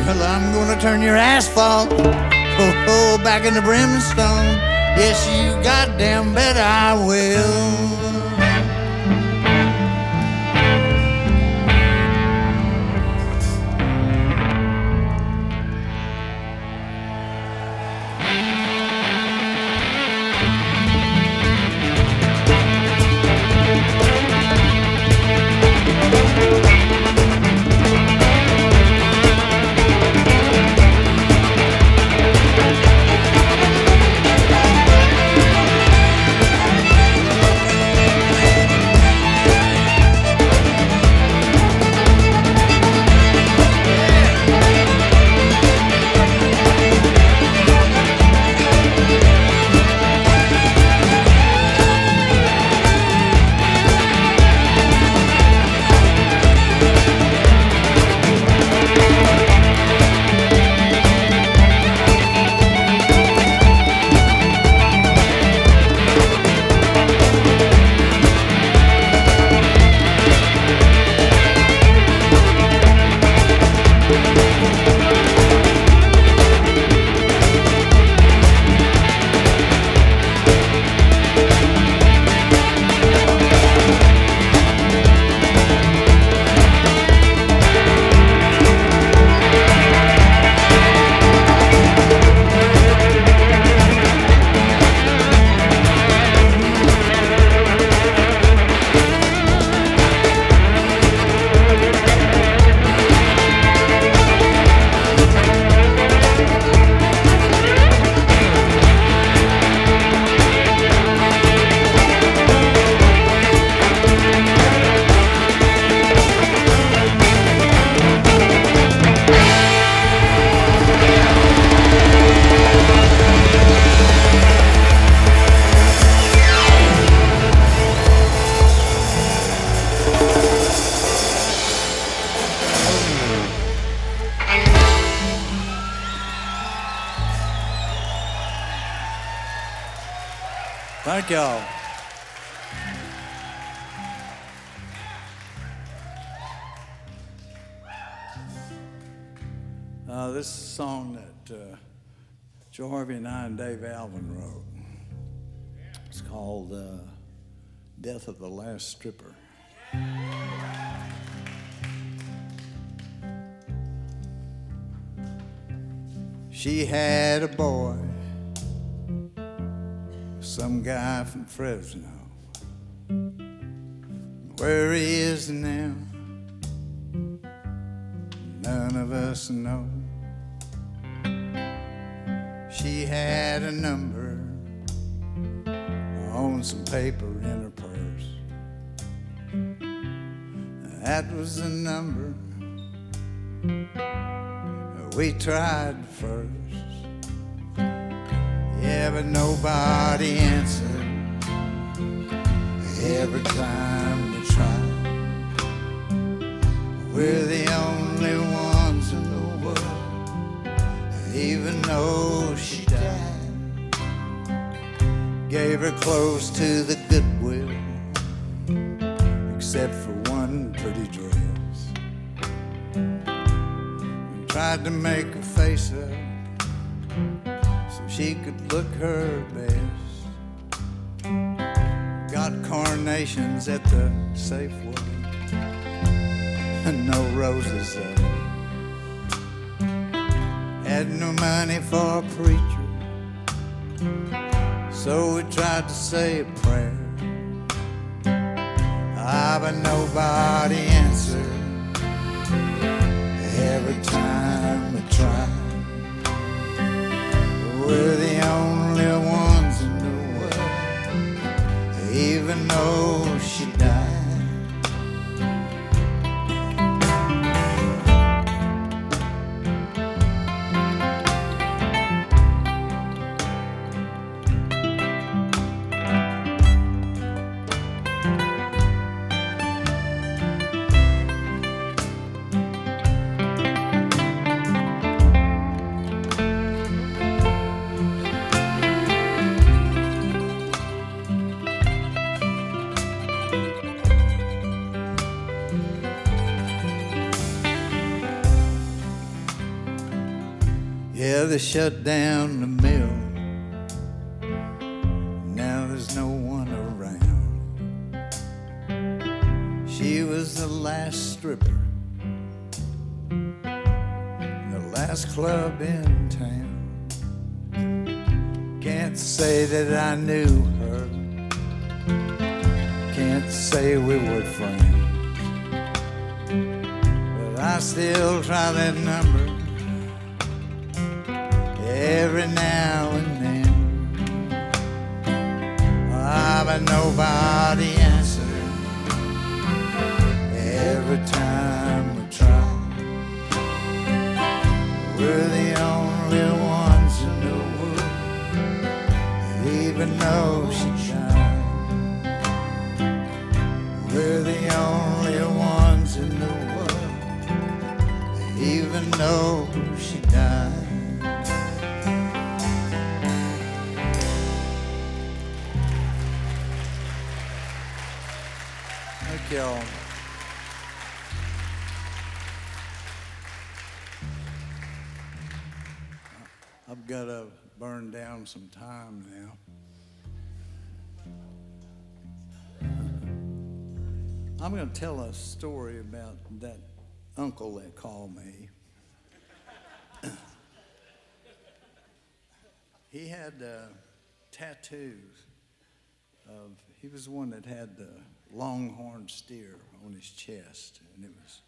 well, I'm gonna turn your asphalt back into brimstone. Yes, you goddamn bet I will. Thank y'all. This is a song that Jo Harvey and I and Dave Allen wrote. It's called Death of the Last Stripper. She had a boy, some guy from Fresno. Where he is now, none of us know. She had a number on some paper in her purse. That was the number we tried first. Yeah, but nobody answered every time we tried. We're the only ones in the world, even though she died. Gave her close to the goodwill, except for one pretty dress. And tried to make her face up so she could look her best. Got carnations at the Safeway and no roses up. Had no money for a preacher, so we tried to say a prayer. But nobody answered every time we tried. We're the only ones in the world, even though she died. they shut down the mill. Now there's no one around. She was the last stripper, the last club in town. Can't say that I knew her, can't say we were friends, but I still try that number every now and then. But nobody answered every time we tried. We're the only ones in the world that even know she died. We're the only ones in the world that even know she died. Thank y'all. I've got to burn down some time now. I'm going to tell a story about that uncle they call me. He had tattoos of, he was the one that had the longhorn steer on his chest, and it was,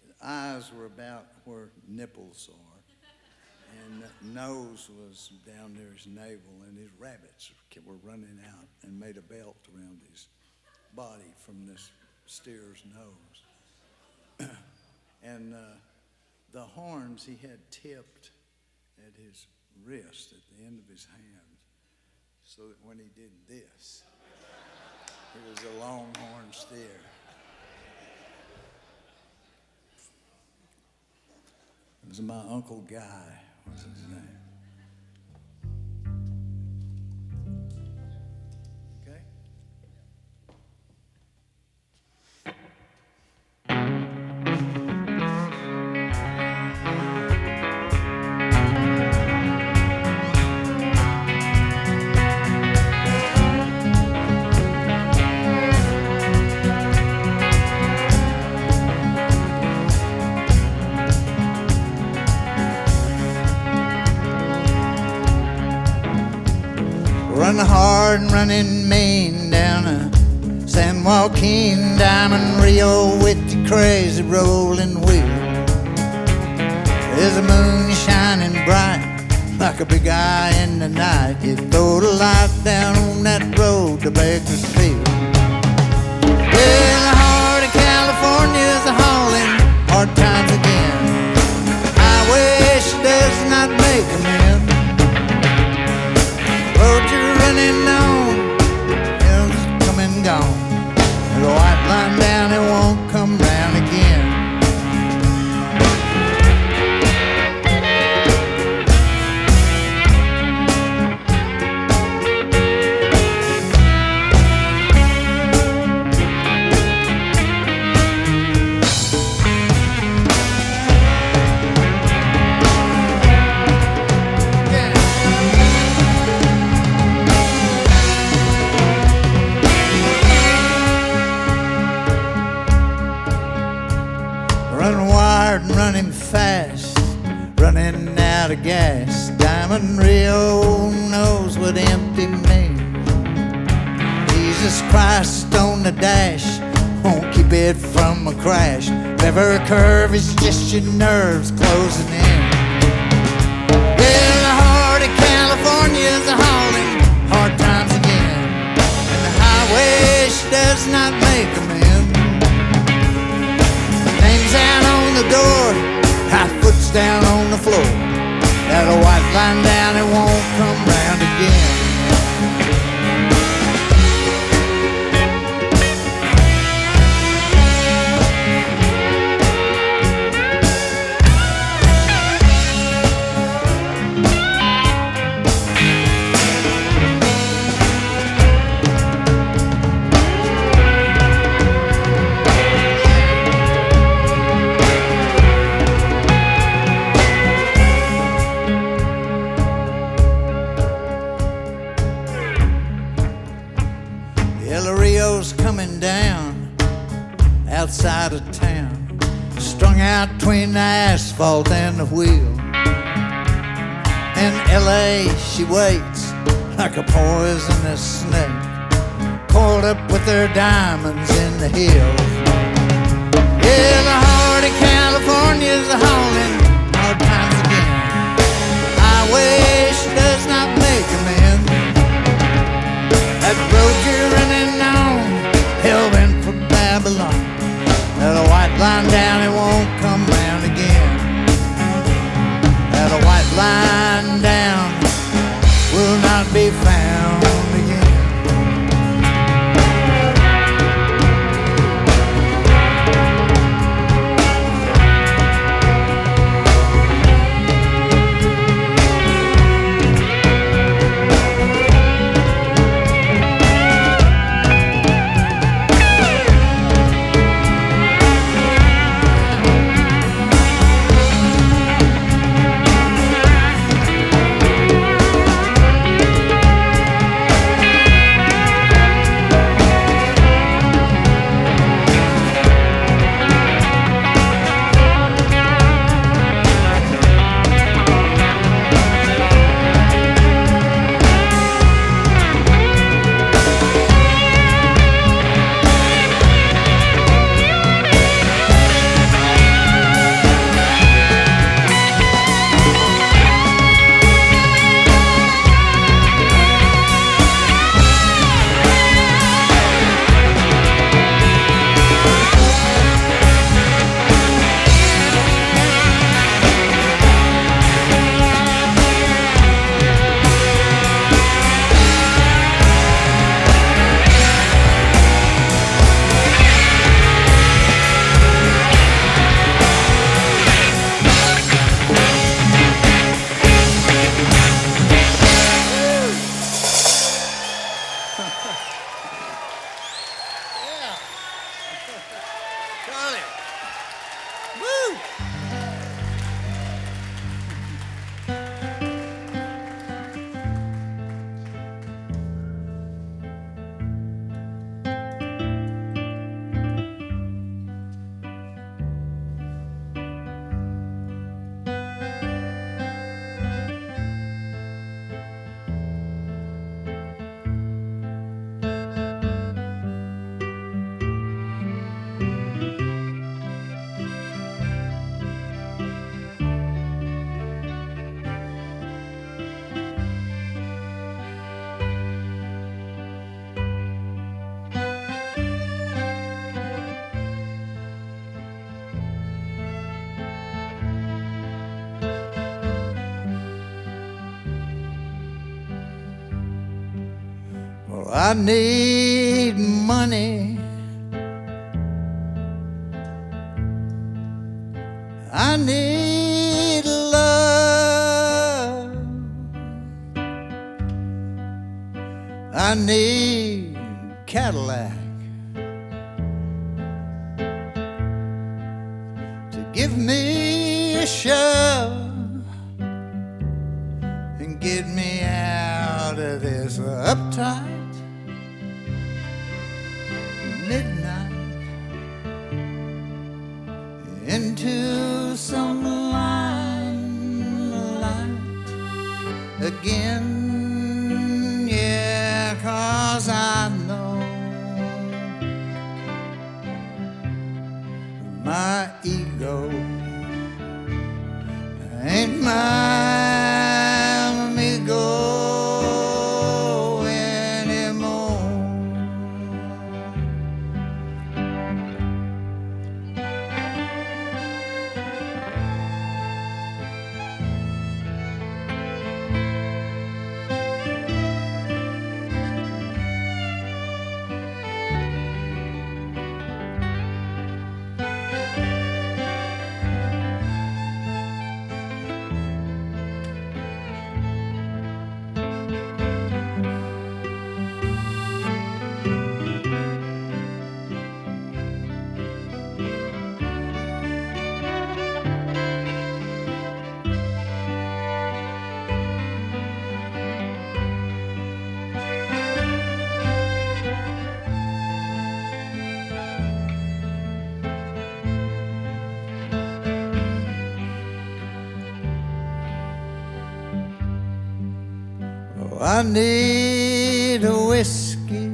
his eyes were about where nipples are, and the nose was down near his navel, and his rabbits were running out and made a belt around his body from this steer's nose. And the horns he had tipped at his wrist, at the end of his hand, so that when he did this, it was a longhorn steer. It was my Uncle Guy, was his name. Okay? Running hard and running mean down a San Joaquin Diamond Rio with the crazy rolling wheel. There's a moon shining bright like a big eye in the night. You throw the light down on that road to Bakersfield. Well, the heart of California's a hauling hard times again. Highway she does not make them in. Road you're running on, hills come and gone. There's a white line down, it won't come round again. And running fast, running out of gas. Diamond Rio knows what empty means. Jesus Christ on the dash won't keep it from a crash. Every curve is just your nerves closing in. Yeah, the heart of California's a hauling hard times again, and the highway she does not make them in. Names out on the door, high foot's down on the floor. That a white line down, it won't come round again. outside of town, strung out between the asphalt and the wheel. In L.A. she waits like a poisonous snake, coiled up with her diamonds in the hills. Yeah, the heart of California's a hauling hard times again. Highway she does not make amends. That road you're running on, hell-bent for Babylon. That a white line down, it won't come round again. That a white line down will not be found again. I need money. I need love. I need Cadillac to give me a shove and get me out of this uptight midnight into some limelight again. Yeah, 'cause I know my ego ain't my amigo. I need a whiskey.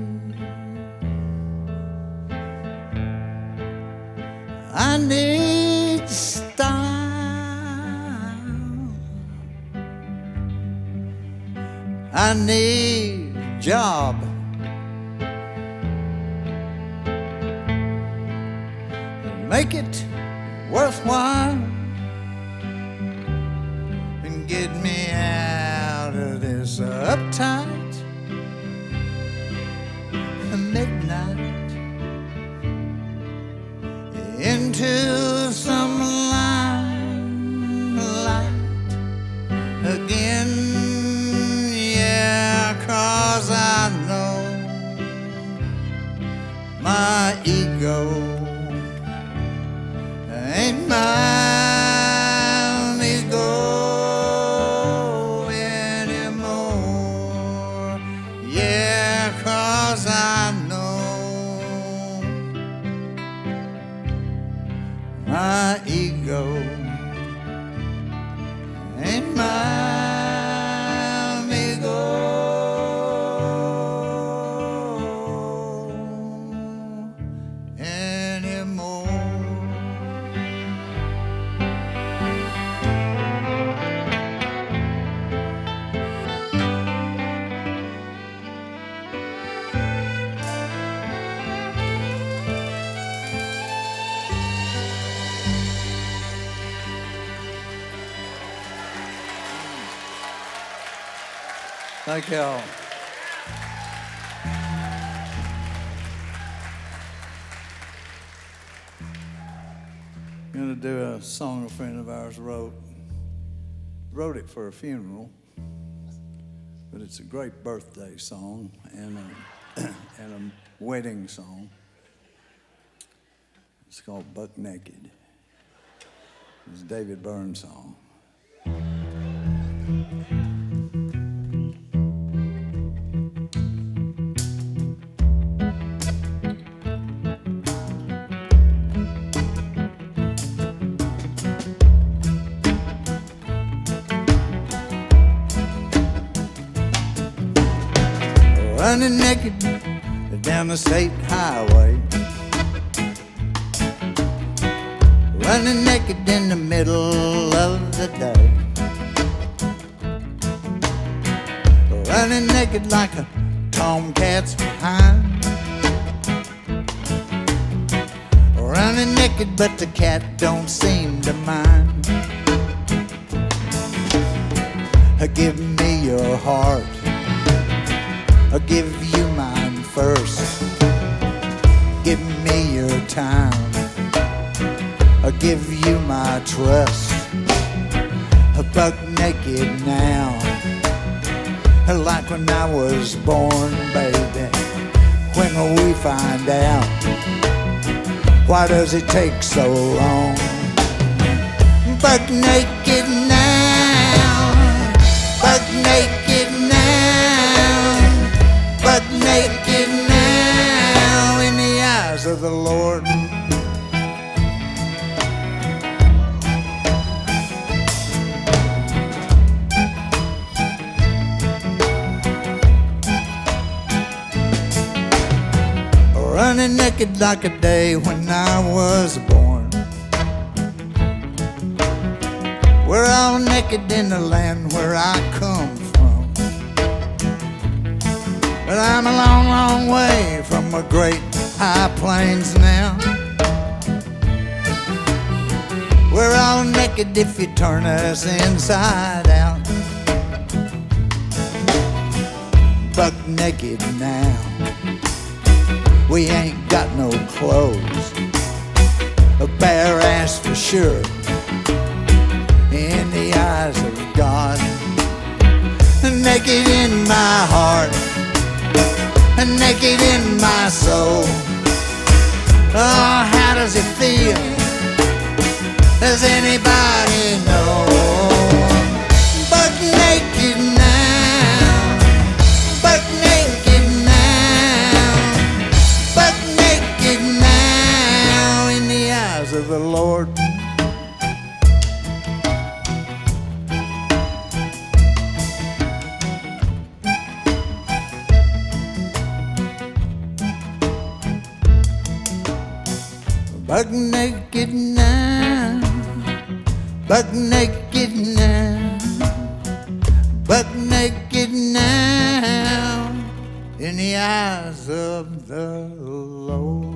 I need style. I need a job. Make it worthwhile and get me out of this uptight midnight into some limelight again. Yeah, 'cause I know my ego ain't mine ego anymore. Yeah, 'cause I know my ego ain't mine ego anymore. Thank y'all. I'm going to do a song a friend of ours wrote. Wrote it for a funeral, but it's a great birthday song and a wedding song. It's called Buck Naked. It's a David Byrne song. Running naked down the state highway, running naked in the middle of the day, running naked like a tomcat's behind, running naked but the cat don't seem to mind. Give me your heart, I'll give you mine first. Give me your time, I'll give you my trust. Buck naked now, like when I was born, baby. When will we find out? Why does it take so long? Buck naked now, buck naked now, buck naked now in the eyes of the Lord. Running naked like a day when I was born. We're all naked in the land where I come from. But I'm a long, long way from the great high plains now. We're all naked if you turn us inside out. Buck naked now. We ain't got no clothes, a bare ass for sure, in the eyes of God. Naked in my heart, naked in my soul. Oh, how does it feel? Does anybody know? Buck naked now, buck naked now, buck naked now in the eyes of the Lord. buck naked now, buck naked now, buck naked now, in the eyes of the Lord.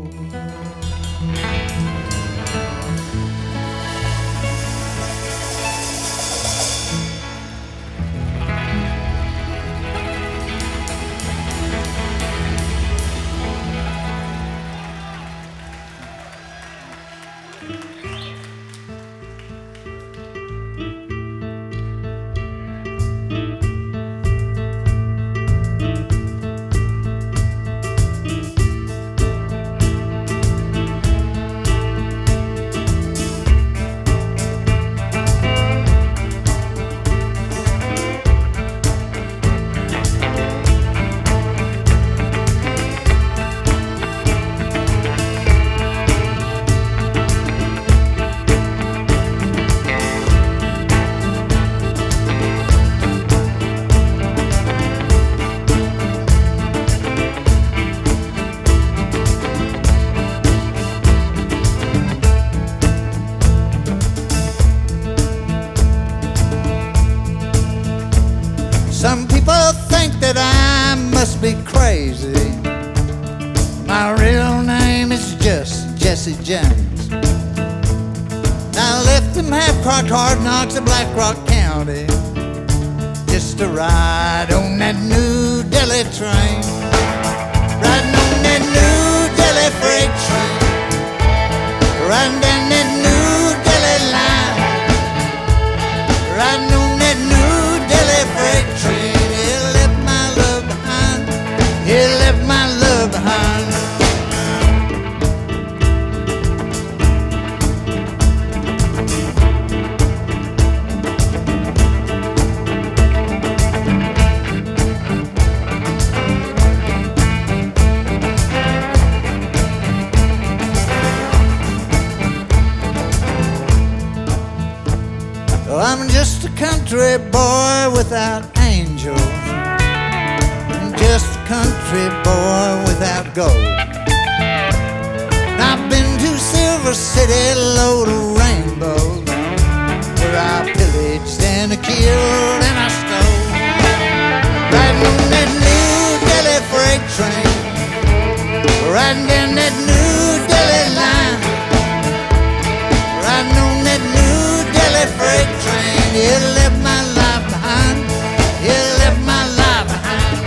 Some people think that I must be crazy. My real name is just Jesse James. I left them half-crocked hard knocks of Black Rock County just to ride on that New Delhi train. Riding on that New Delhi freight train, riding down that New Delhi line, riding on that New Delhi freight train. He left my love behind, he left my love behind. Well, I'm just a country boy without angels, I'm just a country boy without gold. I've been to Silver City, load of rainbows, where I pillaged and I killed and I stole. Riding on that New Delhi freight train, riding down that New Delhi line, riding on that New Delhi freight train. He left my life behind, he left my life behind.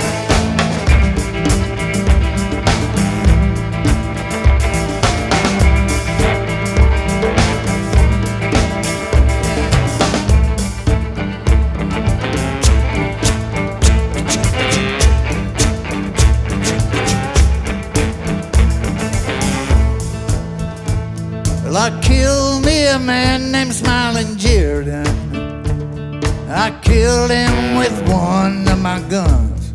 Well, I killed me a man named Smiling Jordan. I killed him with one of my guns,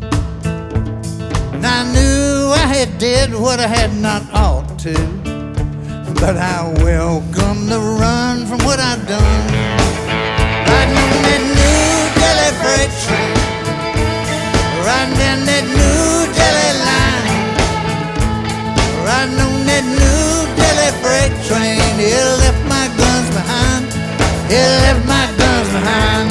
and I knew I had did what I had not ought to, but I welcome the run from what I'd done. Riding on that New Delhi freight train, riding down that New Delhi line, riding on that New Delhi freight train. He left my guns behind, he left my guns behind.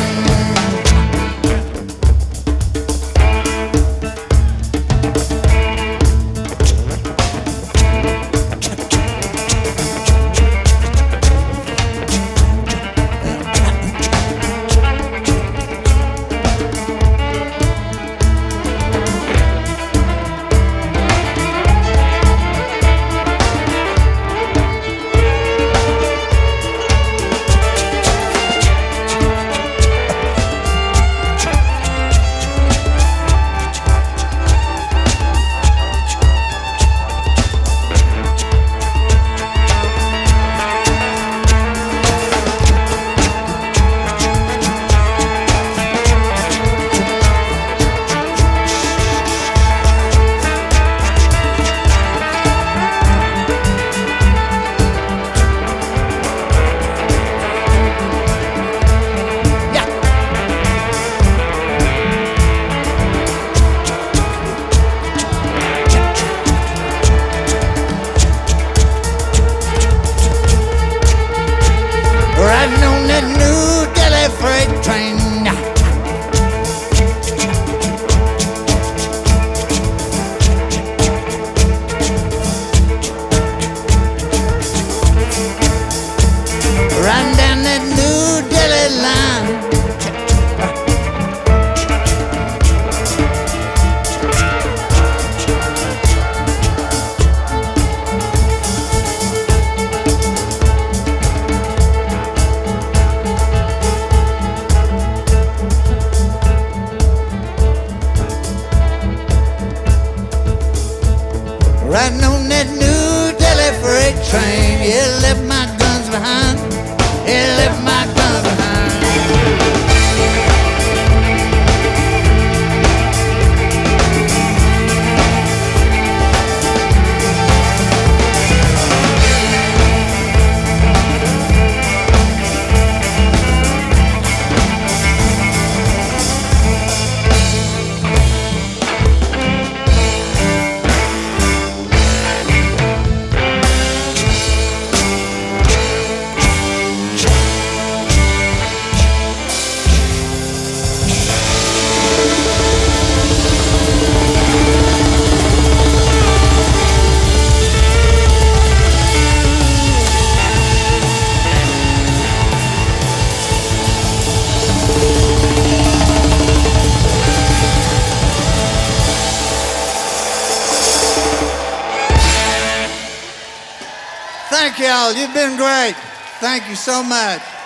Yeah, left my guns behind. Yeah, left my guns behind. Thank y'all. You've been great. Thank you so much.